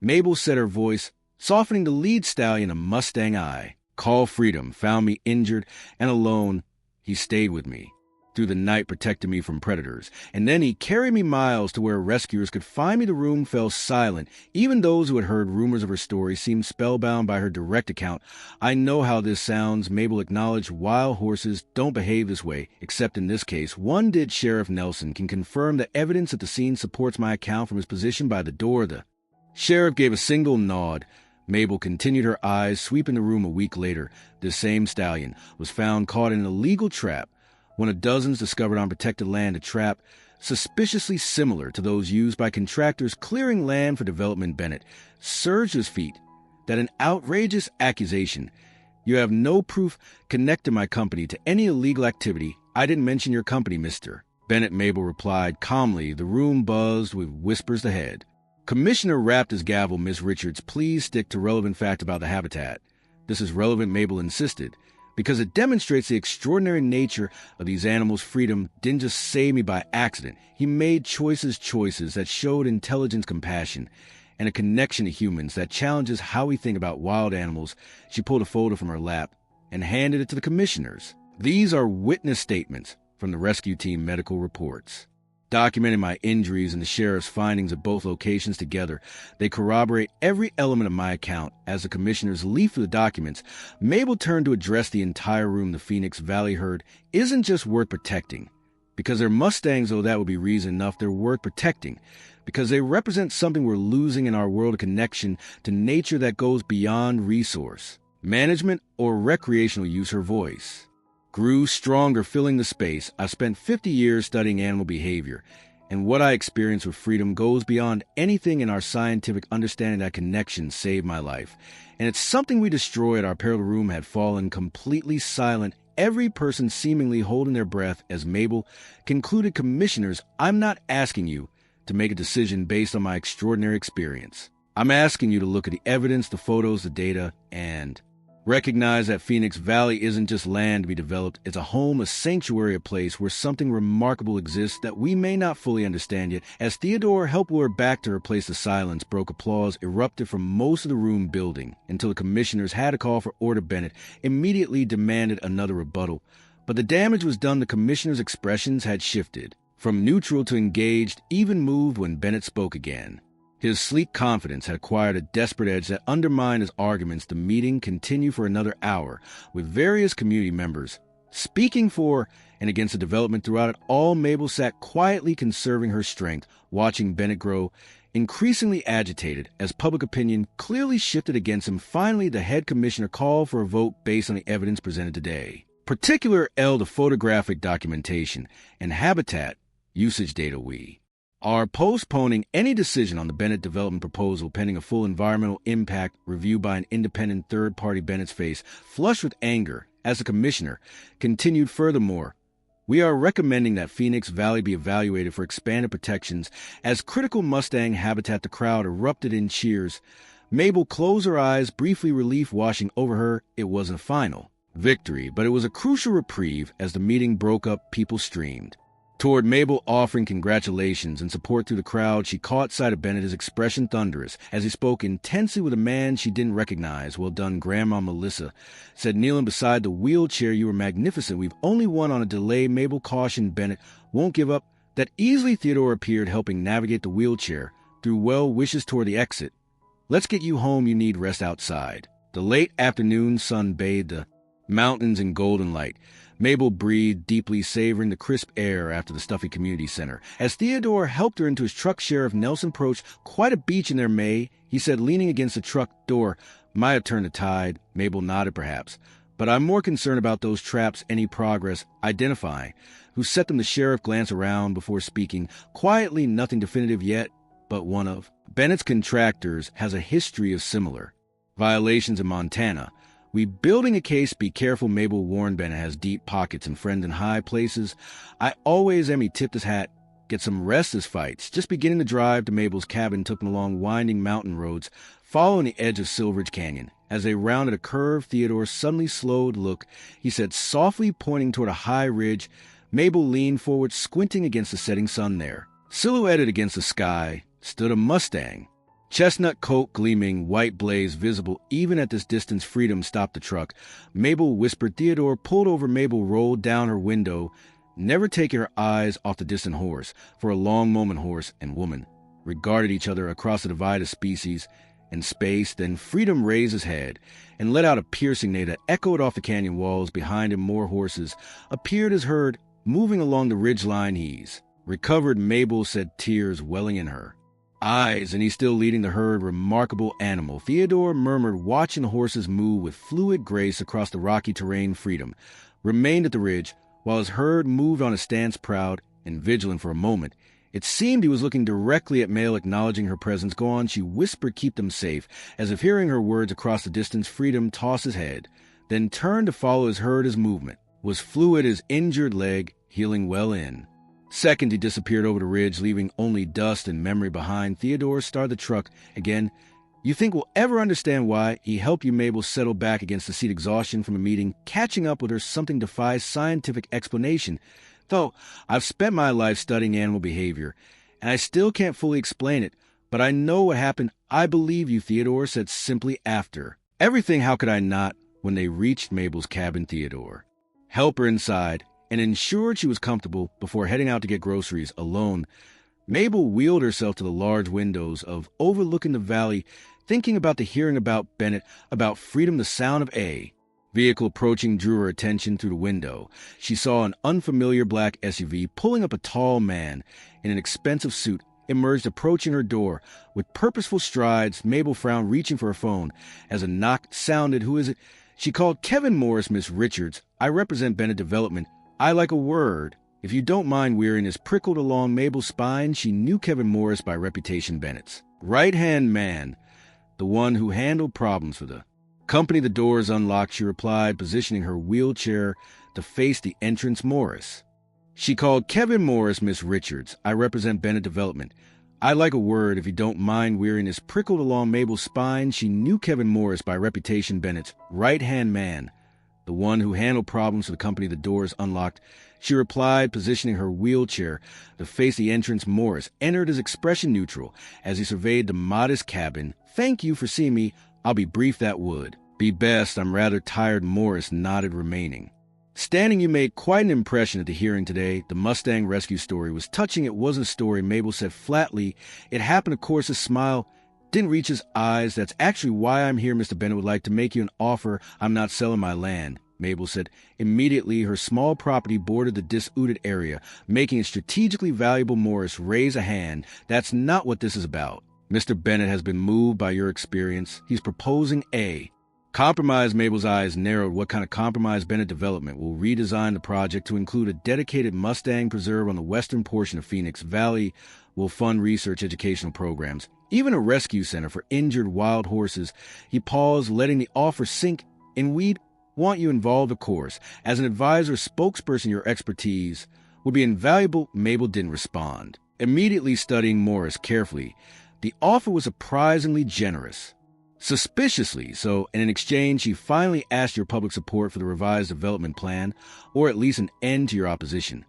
Mabel said, her voice softening. The lead stallion, a Mustang I call Freedom, found me injured and alone. He stayed with me through the night, protected me from predators, and then he carried me miles to where rescuers could find me. The room fell silent. Even those who had heard rumors of her story seemed spellbound by her direct account. I know how this sounds, Mabel acknowledged. Wild horses don't behave this way, except in this case. One did. Sheriff Nelson can confirm that evidence at the scene supports my account from his position by the door. The sheriff gave a single nod. Mabel continued, her eyes sweeping the room. A week later, this same stallion was found caught in an illegal trap, one of dozens discovered on protected land. A trap suspiciously similar to those used by contractors clearing land for development. Bennett surged to his feet. That an outrageous accusation. You have no proof connecting my company to any illegal activity. I didn't mention your company, mister. Bennett Mabel replied calmly. The room buzzed with whispers ahead. Commissioner rapped his gavel. Miss Richards, please stick to relevant fact about the habitat. This is relevant, Mabel insisted, because it demonstrates the extraordinary nature of these animals' freedom didn't just save me by accident. He made choices that showed intelligence, compassion, and a connection to humans that challenges how we think about wild animals. She pulled a folder from her lap and handed it to the commissioners. These are witness statements from the rescue team medical reports. Documenting my injuries and the sheriff's findings at both locations together, they corroborate every element of my account. As the commissioners leafed through the documents, Mabel turned to address the entire room. The Phoenix Valley herd isn't just worth protecting. Because they're Mustangs, though that would be reason enough, they're worth protecting. Because they represent something we're losing in our world, a connection to nature that goes beyond resource, management, or recreational use. Her voice grew stronger, filling the space. I've spent 50 years studying animal behavior, and what I experience with freedom goes beyond anything in our scientific understanding. That connection saved my life, and it's something we destroyed. Our parallel room had fallen completely silent, every person seemingly holding their breath as Mabel concluded, Commissioners, I'm not asking you to make a decision based on my extraordinary experience. I'm asking you to look at the evidence, the photos, the data, and recognize that Phoenix Valley isn't just land to be developed. It's a home, a sanctuary, a place where something remarkable exists that we may not fully understand yet. As Theodore helped lure back to her place, the silence broke. Applause erupted from most of the room building until the commissioners had a call for order. Bennett immediately demanded another rebuttal. But the damage was done. The commissioners' expressions had shifted from neutral to engaged, even moved when Bennett spoke again. His sleek confidence had acquired a desperate edge that undermined his arguments. The meeting continued for another hour, with various community members speaking for and against the development. Throughout it all, Mabel sat quietly, conserving her strength, watching Bennett grow increasingly agitated as public opinion clearly shifted against him. Finally, the head commissioner called for a vote based on the evidence presented today. Particular L, the photographic documentation and habitat usage data. We are postponing any decision on the Bennett development proposal pending a full environmental impact review by an independent third party. Bennett's face flushed with anger as the commissioner continued. Furthermore, we are recommending that Phoenix Valley be evaluated for expanded protections as critical Mustang habitat. The crowd erupted in cheers. Mabel closed her eyes, briefly relief washing over her. It wasn't a final victory, but it was a crucial reprieve. As the meeting broke up, people streamed toward Mabel, offering congratulations and support through the crowd. She caught sight of Bennett, his expression thunderous, as he spoke intensely with a man she didn't recognize. Well done, Grandma Melissa said, kneeling beside the wheelchair. You were magnificent. We've only won on a delay. Mabel cautioned Bennett won't give up that easily. Theodore appeared, helping navigate the wheelchair through well wishes toward the exit. Let's get you home. You need rest outside. The late afternoon sun bathed the mountains in golden light. Mabel breathed deeply, savoring the crisp air after the stuffy community center. As Theodore helped her into his truck, Sheriff Nelson approached. Quite a beach in there, May, he said, leaning against the truck door. Might have turned the tide. Mabel nodded, perhaps. But I'm more concerned about those traps. Any progress identifying who set them? The sheriff glanced around before speaking. Quietly, nothing definitive yet, but one of Bennett's contractors has a history of similar violations in Montana. We building a case. Be careful, Mabel warned. Bennett has deep pockets and friends in high places. I always am. He tipped his hat. Get some rest as fights. Just beginning the drive to Mabel's cabin took them along winding mountain roads, following the edge of Silveridge Canyon. As they rounded a curve, Theodore suddenly slowed. Look, he said softly, pointing toward a high ridge. Mabel leaned forward, squinting against the setting sun. There, silhouetted against the sky, stood a Mustang. Chestnut coat gleaming, white blaze visible even at this distance. Freedom stopped the truck. Mabel whispered. Theodore pulled over. Mabel rolled down her window, never taking her eyes off the distant horse. For a long moment, horse and woman regarded each other across the divide of species and space. Then Freedom raised his head and let out a piercing neigh that echoed off the canyon walls. Behind him, more horses appeared as herd moving along the ridgeline. He's recovered, Mabel said, tears welling in her eyes, and he's still leading the herd. Remarkable animal, Theodore murmured, watching the horses move with fluid grace across the rocky terrain. Freedom remained at the ridge while his herd moved on a stance, proud and vigilant for a moment. It seemed he was looking directly at Mabel, acknowledging her presence. "Go on," she whispered, "keep them safe," as if hearing her words across the distance. Freedom tossed his head, then turned to follow as heard his movement. Was fluid, his injured leg healing well in. Second, he disappeared over the ridge, leaving only dust and memory behind. Theodore started the truck again. "You think we'll ever understand why?" He helped you, Mabel, settle back against the seat, exhaustion from a meeting. Catching up with her, something defies scientific explanation. "Though I've spent my life studying animal behavior, and I still can't fully explain it, but I know what happened." "I believe you," Theodore said simply after. "Everything, how could I not?" When they reached Mabel's cabin, Theodore helped her inside and ensured she was comfortable before heading out to get groceries alone. Mabel wheeled herself to the large windows of overlooking the valley, thinking about the hearing about Bennett, about freedom. The sound of a vehicle approaching drew her attention through the window. She saw an unfamiliar black SUV pulling up. A tall man in an expensive suit emerged, approaching her door. With purposeful strides, Mabel frowned, reaching for her phone. As a knock sounded, "Who is it?" She called. "Kevin Morris, Miss Richards. I represent Bennett Development. I like a word, if you don't mind." Weariness prickled along Mabel's spine. She knew Kevin Morris by reputation, Bennett's right-hand man, the one who handled problems for the company. "The doors unlocked," she replied, positioning her wheelchair to face the entrance. "Morris." She called. "Kevin Morris, Miss Richards. I represent Bennett Development. I like a word, if you don't mind." Weariness prickled along Mabel's spine. She knew Kevin Morris by reputation, Bennett's right-hand man, the one who handled problems for the company. "The doors unlocked," she replied, positioning her wheelchair to face the entrance. Morris entered, his expression neutral, as he surveyed the modest cabin. "Thank you for seeing me. I'll be brief." "That would be best. I'm rather tired." Morris nodded, remaining standing. "You made quite an impression at the hearing today. The Mustang rescue story was touching." "It wasn't a story," Mabel said flatly. "It happened." Of course, his smile didn't reach his eyes. "That's actually why I'm here. Mr. Bennett would like to make you an offer." "I'm not selling my land," Mabel said. Immediately, her small property bordered the disused area, making it strategically valuable. Morris raised a hand. "That's not what this is about. Mr. Bennett has been moved by your experience. He's proposing a compromise." Mabel's eyes narrowed. "What kind of compromise?" "Bennett Development will redesign the project to include a dedicated Mustang preserve on the western portion of Phoenix Valley, will fund research, educational programs, even a rescue center for injured wild horses." He paused, letting the offer sink. "And we'd want you involved, of course. As an advisor, spokesperson, your expertise would be invaluable." Mabel didn't respond, immediately studying Morris carefully. The offer was surprisingly generous. Suspiciously so, and in exchange, she finally asked your public support for the revised development plan, or at least an end to your opposition.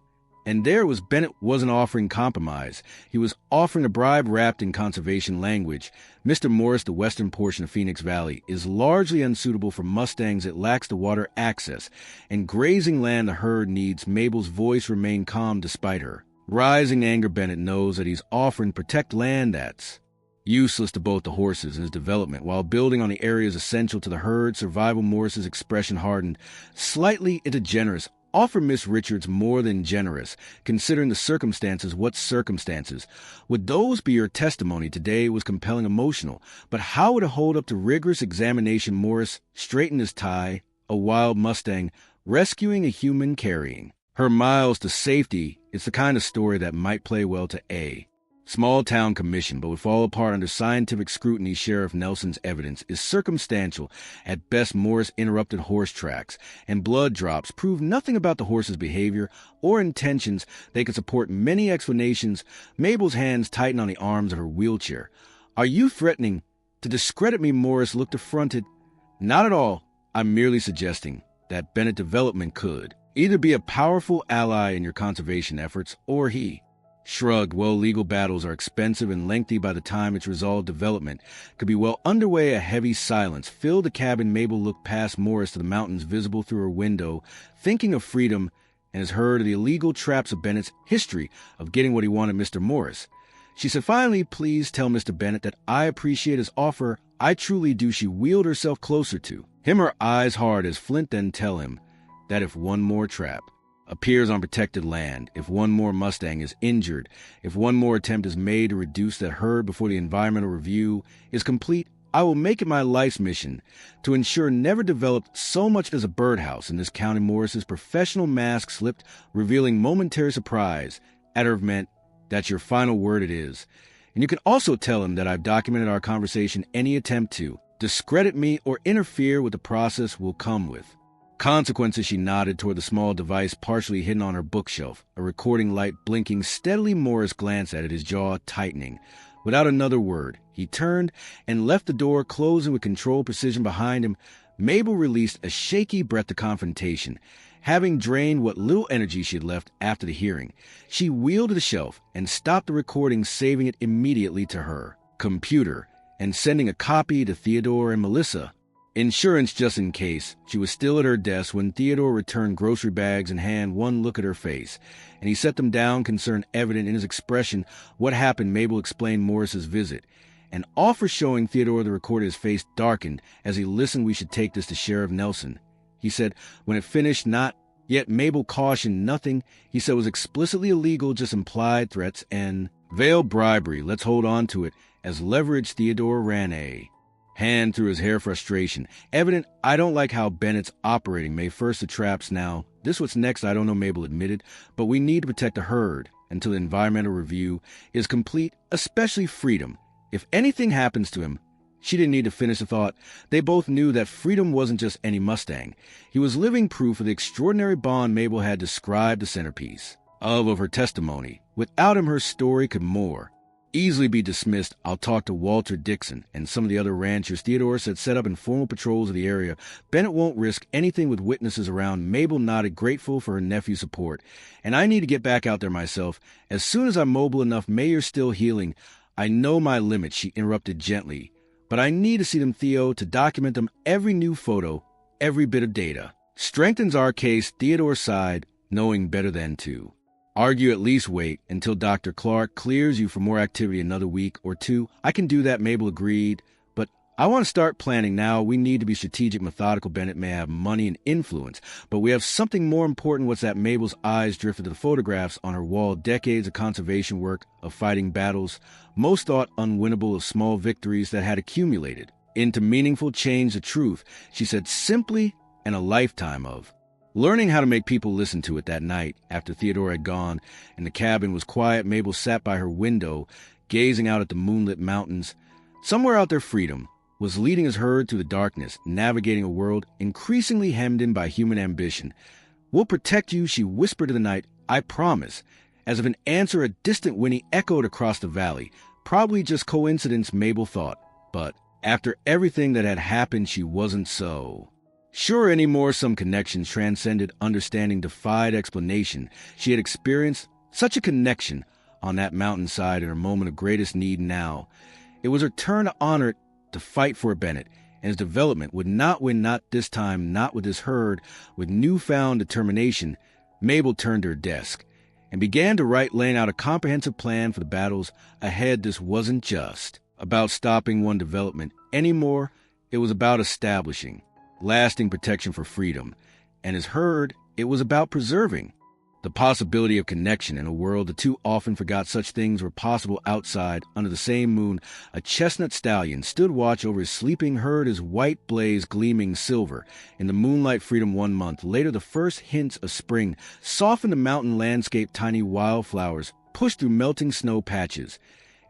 And there was Bennett wasn't offering compromise. He was offering a bribe wrapped in conservation language. "Mr. Morris, the western portion of Phoenix Valley is largely unsuitable for Mustangs. It lacks the water access and grazing land the herd needs." Mabel's voice remained calm despite her rising anger. "Bennett knows that he's offering to protect land that's useless to both the horses and his development, while building on the areas essential to the herd survival." Morris's expression hardened slightly into generous. "Offer Miss Richards more than generous, considering the circumstances." "What circumstances? Would those be your testimony today?" Was compelling, emotional. "But how would it hold up to rigorous examination?" Morris straightened his tie. "A wild Mustang rescuing a human carrying her miles to safety. It's the kind of story that might play well to a small-town commission, but would fall apart under scientific scrutiny." Sheriff Nelson's evidence is circumstantial at best. Morris interrupted. "Horse tracks and blood drops prove nothing about the horse's behavior or intentions. They could support many explanations." Mabel's hands tightened on the arms of her wheelchair. "Are you threatening to discredit me?" Morris looked affronted. "Not at all. I'm merely suggesting that Bennett Development could either be a powerful ally in your conservation efforts, or he shrugged. "Well, legal battles are expensive and lengthy. By the time it's resolved, development could be well underway." A heavy silence filled the cabin. Mabel looked past Morris to the mountains visible through her window, thinking of freedom, and has heard of the illegal traps of Bennett's history of getting what he wanted. "Mr. Morris," she said finally, "please tell Mr. Bennett that I appreciate his offer. I truly do." She wheeled herself closer to him, her eyes hard as flint. "Then tell him that if one more trap appears on protected land, if one more Mustang is injured, if one more attempt is made to reduce that herd before the environmental review is complete, I will make it my life's mission to ensure never developed so much as a birdhouse in this county." Morris's professional mask slipped, revealing momentary surprise Adderv meant, "That's your final word, it is." And you can also tell him that I've documented our conversation. Any attempt to discredit me or interfere with the process will come with consequences. She nodded toward the small device partially hidden on her bookshelf, a recording light blinking steadily. Morris glanced at it, his jaw tightening. Without another word, he turned and left the door, closing with controlled precision behind him. Mabel released a shaky breath of confrontation. Having drained what little energy she had left after the hearing, she wheeled to the shelf and stopped the recording, saving it immediately to her computer and sending a copy to Theodore and Melissa. Insurance just in case. She was still at her desk when Theodore returned, grocery bags in hand. One look at her face, and he set them down, concern evident in his expression. What happened? Mabel explained Morris's visit. An offer showing Theodore the recorder, his face darkened as he listened. "We should take this to Sheriff Nelson," he said. When it finished, not yet. Mabel cautioned. Nothing, he said, was explicitly illegal, just implied threats and veiled bribery. Let's hold on to it as leverage. Theodore ran a hand through his hair, frustration evident. "I don't like how Bennett's operating. May 1st, the traps now. This what's next, I don't know," Mabel admitted, "but we need to protect the herd until the environmental review is complete, especially Freedom. If anything happens to him." She didn't need to finish the thought. They both knew that Freedom wasn't just any Mustang. He was living proof of the extraordinary bond Mabel had described the centerpiece of her testimony. Without him, her story could more easily be dismissed. "I'll talk to Walter Dixon and some of the other ranchers," Theodore said. "Set up informal patrols of the area. Bennett won't risk anything with witnesses around." Mabel nodded, grateful for her nephew's support. "And I need to get back out there myself. As soon as I'm mobile enough." "Mayor's still healing." "I know my limits," she interrupted gently. "But I need to see them, Theo, to document them. Every new photo, every bit of data strengthens our case." Theodore sighed, knowing better than to argue. "At least wait until Dr. Clark clears you for more activity another week or two." "I can do that," Mabel agreed. "But I want to start planning now. We need to be strategic, methodical. Bennett may have money and influence, but we have something more important." "What's that?" Mabel's eyes drifted to the photographs on her wall. Decades of conservation work, of fighting battles most thought unwinnable, of small victories that had accumulated into meaningful change. "The truth," she said simply, "and a lifetime of learning how to make people listen to it." That night, after Theodore had gone and the cabin was quiet, Mabel sat by her window, gazing out at the moonlit mountains. Somewhere out there, Freedom was leading his herd through the darkness, navigating a world increasingly hemmed in by human ambition. "We'll protect you," she whispered to the night. "I promise." As if an answer, a distant whinny echoed across the valley. Probably just coincidence, Mabel thought. But after everything that had happened, she wasn't so sure anymore. Some connections transcended understanding, defied explanation. She had experienced such a connection on that mountainside in her moment of greatest need. Now it was her turn to honor it, to fight for Bennett, and his development would not win, not this time, not with this herd. With newfound determination, Mabel turned to her desk and began to write, laying out a comprehensive plan for the battles ahead. This wasn't just about stopping one development anymore. It was about establishing lasting protection for Freedom and his herd. It was about preserving the possibility of connection in a world that too often forgot such things were possible. Outside, under the same moon, a chestnut stallion stood watch over his sleeping herd, his white blaze gleaming silver in the moonlight. Freedom. 1 month later, the first hints of spring softened the mountain landscape. Tiny wildflowers pushed through melting snow patches,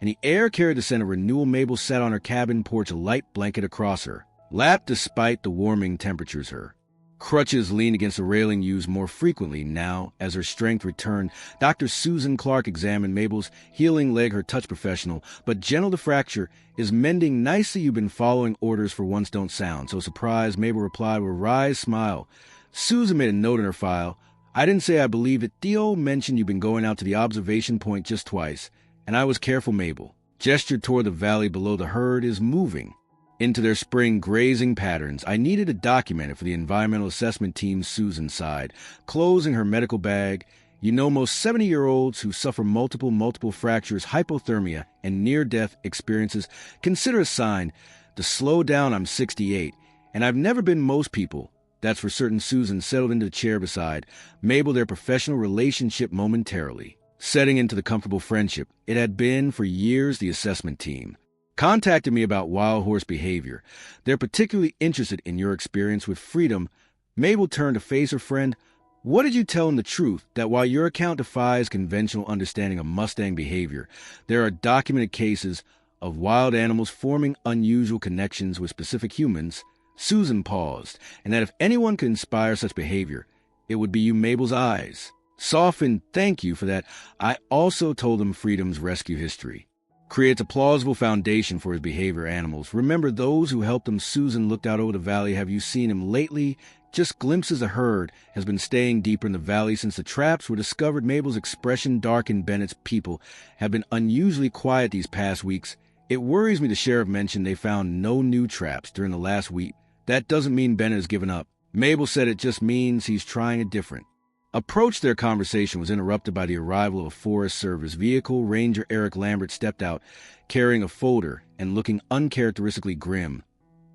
and the air carried the scent of renewal. Mabel sat on her cabin porch, a light blanket across her lap despite the warming temperatures. Her crutches leaned against the railing, used more frequently now as her strength returned. Dr. Susan Clark examined Mabel's healing leg, her touch professional, but gentle. "The fracture is mending nicely. You've been following orders for once. Don't sound so surprised," Mabel replied with a wry smile. Susan made a note in her file. "I didn't say I believed it. Theo mentioned you've been going out to the observation point just twice, and I was careful." Mabel gestured toward the valley below. "The herd is moving into their spring grazing patterns. I needed to document it for the environmental assessment team." Susan sighed, closing her medical bag. "You know, most 70-year-olds who suffer multiple fractures, hypothermia, and near-death experiences consider a sign to slow down. I'm 68, and I've never been most people. That's for certain." Susan settled into the chair beside Mabel, their professional relationship momentarily setting into the comfortable friendship it had been for years. "The assessment team contacted me about wild horse behavior. They're particularly interested in your experience with Freedom." Mabel turned to face her friend. What did you tell him the truth, that while your account defies conventional understanding of Mustang behavior, there are documented cases of wild animals forming unusual connections with specific humans? Susan paused, and that if anyone could inspire such behavior, it would be you. Mabel's eyes softened. Thank you for that. I also told him Freedom's rescue history creates a plausible foundation for his behavior. Animals remember those who helped him. Susan looked out over the valley. Have you seen him lately? Just glimpses. A herd has been staying deeper in the valley since the traps were discovered. Mabel's expression darkened. Bennett's people have been unusually quiet these past weeks. It worries me. The sheriff mentioned they found no new traps during the last week. That doesn't mean Bennett has given up. Mabel said it just means he's trying a different approach. Their conversation was interrupted by the arrival of a Forest Service vehicle. Ranger Eric Lambert stepped out, carrying a folder and looking uncharacteristically grim.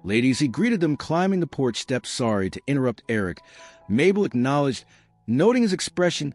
Ladies, he greeted them, climbing the porch steps. Sorry to interrupt, Eric. Mabel acknowledged, noting his expression.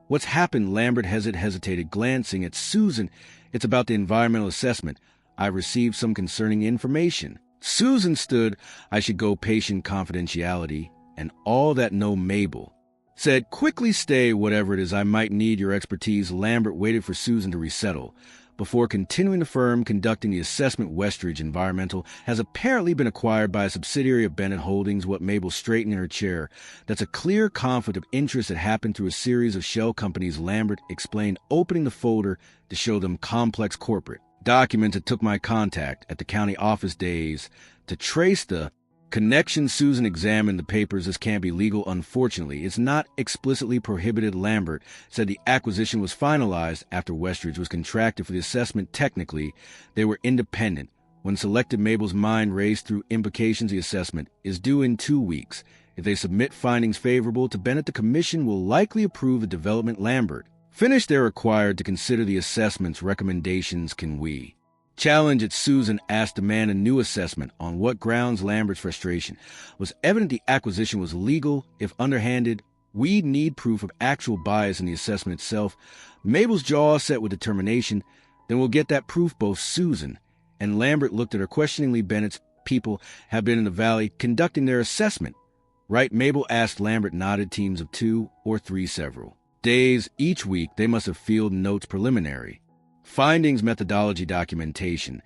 What's happened? Lambert hesitated, glancing at Susan. It's about the environmental assessment. I received some concerning information. Susan stood. I should go. Patient confidentiality and all that. No, Mabel said quickly. Stay, whatever it is. I might need your expertise. Lambert waited for Susan to resettle before continuing. The firm conducting the assessment, Westridge Environmental, has apparently been acquired by a subsidiary of Bennett Holdings. What? Mabel straightened in her chair. That's a clear conflict of interest that happened through a series of shell companies. Lambert explained, opening the folder to show them complex corporate documents. It took my contact at the county office days to trace the connection. Susan examined the papers. This can't be legal. Unfortunately, it's not explicitly prohibited. Lambert said the acquisition was finalized after Westridge was contracted for the assessment. Technically, they were independent when selected. Mabel's mind raced through implications. The assessment is due in 2 weeks. If they submit findings favorable to Bennett, the commission will likely approve the development. Lambert finished. They're required to consider the assessment's recommendations. Can we challenge it? Susan asked. Demand a new assessment. On what grounds? Lambert's frustration was evident. The acquisition was legal, if underhanded. We'd need proof of actual bias in the assessment itself. Mabel's jaw set with determination. Then we'll get that proof. Both Susan and Lambert looked at her questioningly. Bennett's people have been in the valley conducting their assessment, right? Mabel asked. Lambert nodded. Teams of 2 or 3, several days each week. They must have field notes, preliminary findings, methodology, documentation.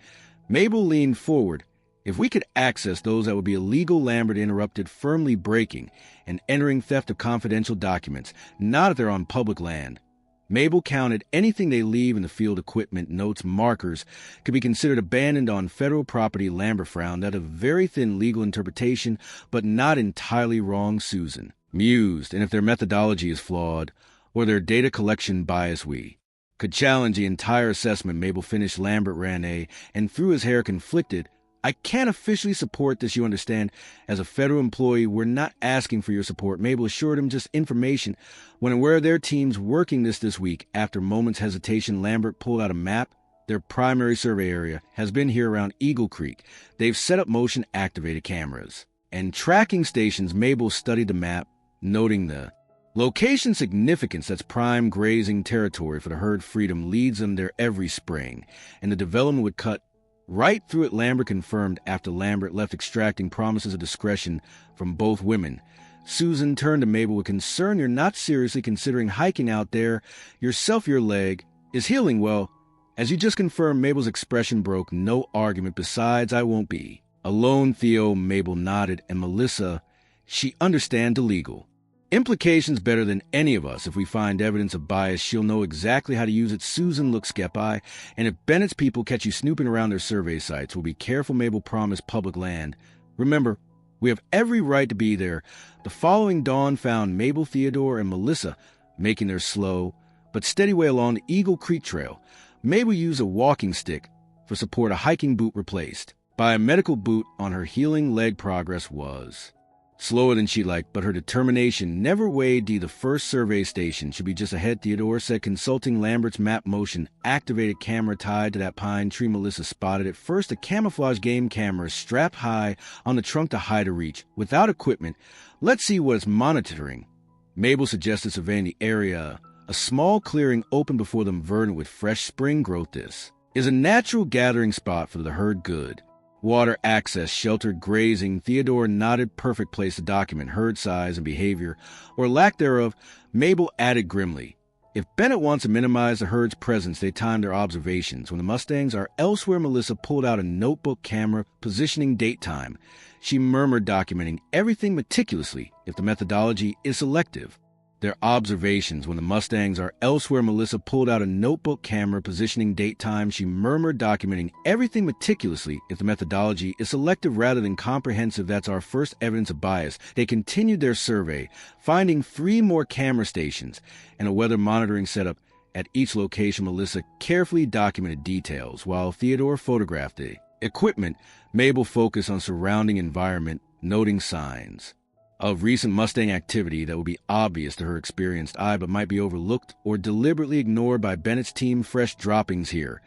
Mabel leaned forward. If we could access those, that would be illegal. Lambert interrupted, firmly, breaking and entering theft of confidential documents, not if they're on public land. Mabel counted. Anything they leave in the field, equipment, notes, markers, could be considered abandoned on federal property. Lambert frowned. That a very thin legal interpretation, but not entirely wrong. Susan mused. And if their methodology is flawed, or their data collection bias, we could challenge the entire assessment. Mabel finished. Lambert ran and through his hair, conflicted. I can't officially support this, you understand. As a federal employee, we're not asking for your support. Mabel assured him, just information. When aware of their teams working this week. After moments hesitation, Lambert pulled out a map. Their primary survey area has been here around Eagle Creek. They've set up motion-activated cameras and tracking stations. Mabel studied the map, noting the location significance. That's prime grazing territory for the herd. Freedom leads them there every spring, and the development would cut right through it. Lambert confirmed. After Lambert left, extracting promises of discretion from both women. Susan turned to Mabel with concern. You're not seriously considering hiking out there yourself? Your leg is healing well, as you just confirmed. Mabel's expression broke. No argument. Besides, I won't be alone. Theo. Mabel nodded. And Melissa, she understand the legal implications better than any of us. If we find evidence of bias, she'll know exactly how to use it. Susan looked skeptical. And if Bennett's people catch you snooping around their survey sites, we'll be careful. Mabel promised. Public land. Remember, we have every right to be there. The following dawn found Mabel, Theodore, and Melissa making their slow but steady way along the Eagle Creek Trail. Mabel used a walking stick for support. A hiking boot replaced by a medical boot on her healing leg. Progress was slower than she liked, but her determination never wavered. The first survey station should be just ahead, Theodore said, consulting Lambert's map. Motion activated camera tied to that pine tree. Melissa spotted it first. A camouflage game camera strapped high on the trunk to hide her reach. Without equipment, let's see what it's monitoring. Mabel suggested, surveying the area. A small clearing open before them, verdant with fresh spring growth. This is a natural gathering spot for the herd. Good. Water access, sheltered grazing. Theodore nodded. Perfect place to document herd size and behavior, or lack thereof. Mabel added grimly. If Bennett wants to minimize the herd's presence, they timed their observations. When the Mustangs are elsewhere, Melissa pulled out a notebook camera, positioning date time. She murmured, documenting everything meticulously if the methodology is selective. Their observations. When the Mustangs are elsewhere, Melissa pulled out a notebook camera, positioning date time. She murmured, documenting everything meticulously if the methodology is selective rather than comprehensive. That's our first evidence of bias. They continued their survey, finding 3 more camera stations and a weather monitoring setup at each location. Melissa carefully documented details, while Theodore photographed the equipment. Mabel focused on surrounding environment, noting signs of recent Mustang activity that would be obvious to her experienced eye but might be overlooked or deliberately ignored by Bennett's team. Fresh droppings here,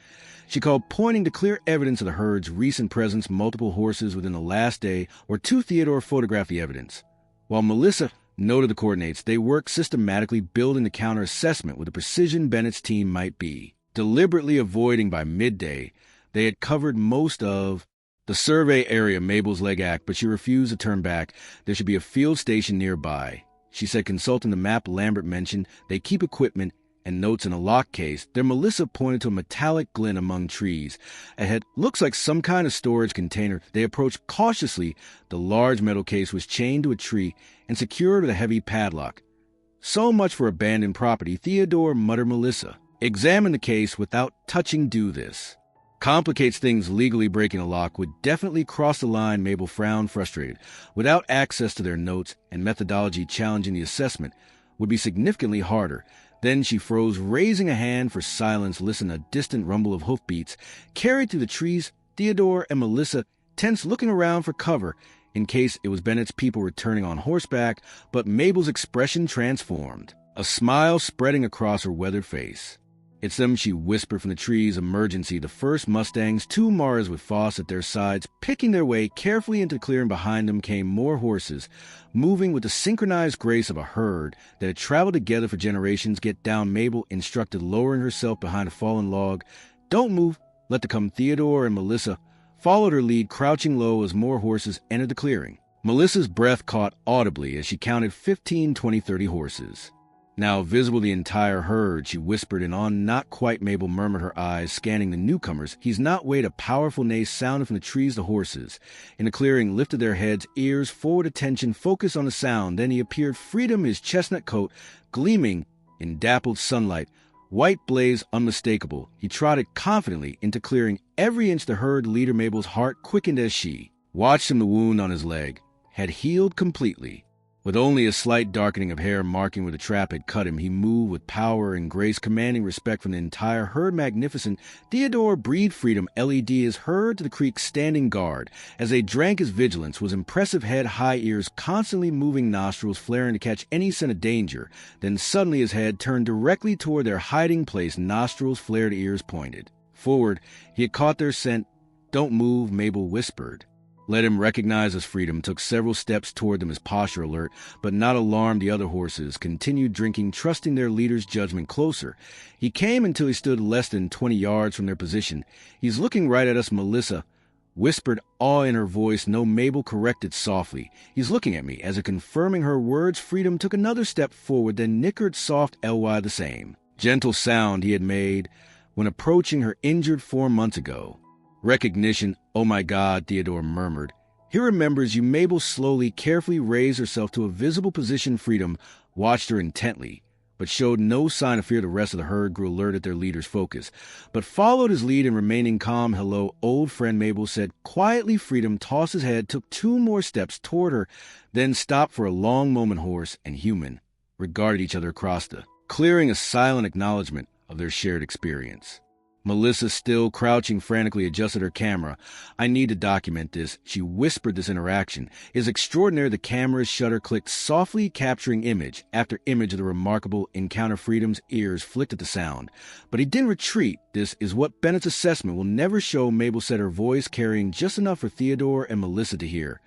she called, pointing to clear evidence of the herd's recent presence, multiple horses within the last day or 2. Theodore photographed the evidence, while Melissa noted the coordinates. They worked systematically, building the counter-assessment with the precision Bennett's team might be deliberately avoiding. By midday, they had covered most of the survey area. Mabel's leg ached, but she refused to turn back. There should be a field station nearby, she said, consulting the map Lambert mentioned. They keep equipment and notes in a lock case. There, Melissa pointed to a metallic glint among trees ahead. Looks like some kind of storage container. They approached cautiously. The large metal case was chained to a tree and secured with a heavy padlock. So much for abandoned property, Theodore muttered. Melissa examined the case without touching. Do this complicates things. Legally breaking a lock would definitely cross the line. Mabel frowned, frustrated. Without access to their notes and methodology, challenging the assessment would be significantly harder. Then she froze, raising a hand for silence. Listened, a distant rumble of hoofbeats carried through the trees. Theodore and Melissa tense, looking around for cover in case it was Bennett's people returning on horseback, but Mabel's expression transformed, a smile spreading across her weathered face. It's them, she whispered from the trees. Emergency. The first Mustangs, 2 Maras with Foss at their sides, picking their way carefully into the clearing. Behind them came more horses, moving with the synchronized grace of a herd that had traveled together for generations. Get down, Mabel instructed, lowering herself behind a fallen log. Don't move. Let them come. Theodore and Melissa followed her lead, crouching low as more horses entered the clearing. Melissa's breath caught audibly as she counted 15, 20, 30 horses. Now visible the entire herd, she whispered, and on. Not quite, Mabel murmured, her eyes scanning the newcomers. He's not. Wait. A powerful neigh sounded from the trees. The horses in the clearing lifted their heads, ears forward, attention focused on the sound. Then he appeared, Freedom, his chestnut coat gleaming in dappled sunlight, white blaze unmistakable. He trotted confidently into clearing. Every inch the herd leader. Mabel's heart quickened as she watched him. The wound on his leg had healed completely. With only a slight darkening of hair marking where the trap had cut him, he moved with power and grace, commanding respect from the entire herd. Magnificent. Theodore breathed freedom. LED, his herd to the creek, standing guard as they drank his vigilance, was impressive. Head high, ears constantly moving, nostrils flaring to catch any scent of danger. Then suddenly his head turned directly toward their hiding place, nostrils flared, ears pointed forward. He had caught their scent. Don't move, Mabel whispered. Let him recognize his freedom, took several steps toward them, his posture alert, but not alarmed. The other horses continued drinking, trusting their leader's judgment. Closer he came until he stood less than 20 yards from their position. He's looking right at us, Melissa whispered, awe in her voice. No, Mabel corrected softly. He's looking at me. As if confirming her words, Freedom took another step forward, then nickered soft ly, the same gentle sound he had made when approaching her injured 4 months ago. Recognition. Oh my God, Theodore murmured. He remembers you. Mabel slowly, carefully raised herself to a visible position. Freedom watched her intently, but showed no sign of fear. The rest of the herd grew alert at their leader's focus, but followed his lead in remaining calm. Hello, old friend, Mabel said quietly. Freedom tossed his head, took 2 more steps toward her, then stopped for a long moment. Horse and human regarded each other across the clearing, a silent acknowledgement of their shared experience. Melissa, still crouching, frantically adjusted her camera. I need to document this. She whispered. This interaction is extraordinary. The camera's shutter clicked, softly capturing image after image of the remarkable encounter. Freedom's ears flicked at the sound, but he didn't retreat. This is what Bennett's assessment will never show, Mabel said, her voice carrying just enough for Theodore and Melissa to hear,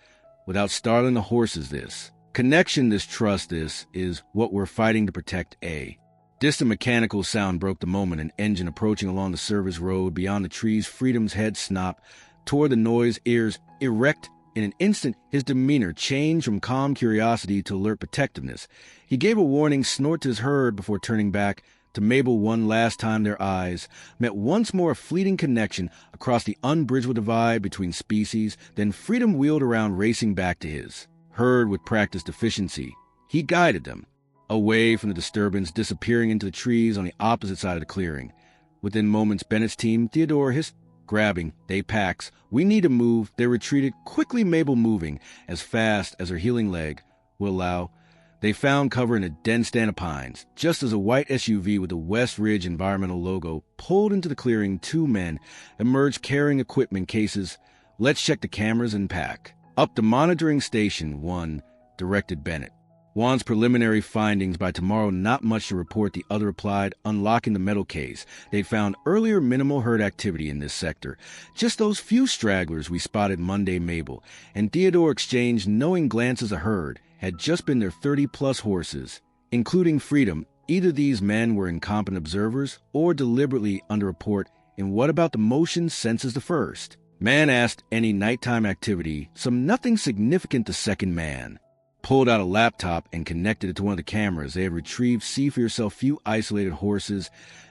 without startling the horses. This connection, this trust, this is what we're fighting to protect. A distant mechanical sound broke the moment, an engine approaching along the service road beyond the trees. Freedom's head snapped, toward the noise, ears erect. In an instant, his demeanor changed from calm curiosity to alert protectiveness. He gave a warning snort to his herd before turning back to Mabel one last time. Their eyes met once more, a fleeting connection across the unbridgeable divide between species. Then Freedom wheeled around, racing back to his herd with practiced efficiency. He guided them away from the disturbance, disappearing into the trees on the opposite side of the clearing. Within moments, Bennett's team, Theodore hissed, grabbing, they packs. We need to move. They retreated, quickly, Mabel moving as fast as her healing leg will allow. They found cover in a dense stand of pines. Just as a white SUV with the West Ridge Environmental logo pulled into the clearing, two men emerged carrying equipment cases. Let's check the cameras and pack. Up to monitoring station 1, directed Bennett. Juan's preliminary findings: by tomorrow, not much to report, the other replied, unlocking the metal case. They'd found earlier minimal herd activity in this sector. Just those few stragglers we spotted Monday. Mabel and Theodore exchanged knowing glances. A herd had just been their 30-plus horses, including Freedom. Either these men were incompetent observers or deliberately underreport. And what about the motion sensors? The first man asked. Any nighttime activity? Some nothing significant. The second man pulled out a laptop and connected it to one of the cameras. They had retrieved, see for yourself, few isolated horses,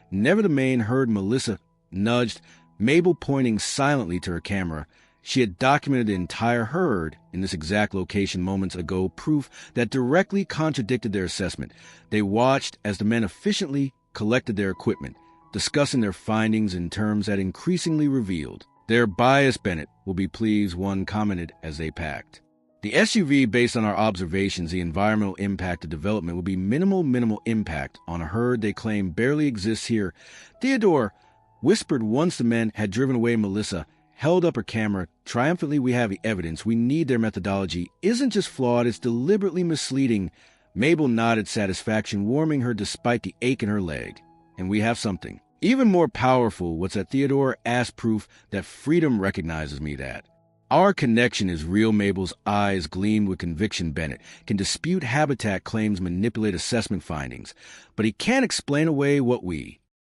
never the main herd. Melissa nudged Mabel, pointing silently to her camera. She had documented the entire herd in this exact location moments ago, proof that directly contradicted their assessment. They watched as the men efficiently collected their equipment, discussing their findings in terms that increasingly revealed their bias. Bennett will be pleased, one commented as they packed the SUV. Based on our observations, the environmental impact of development will be minimal impact on a herd they claim barely exists here. Theodore whispered once the men had driven away. Melissa held up her camera triumphantly. We have the evidence. We need. Their methodology isn't just flawed, it's deliberately misleading. Mabel nodded satisfaction, warming her despite the ache in her leg. And we have something even more powerful. What's that? Theodore asked. Proof that Freedom recognizes me, that our connection is real. Mabel's eyes gleamed with conviction. Bennett can dispute habitat claims, manipulate assessment findings, but he can't explain away what we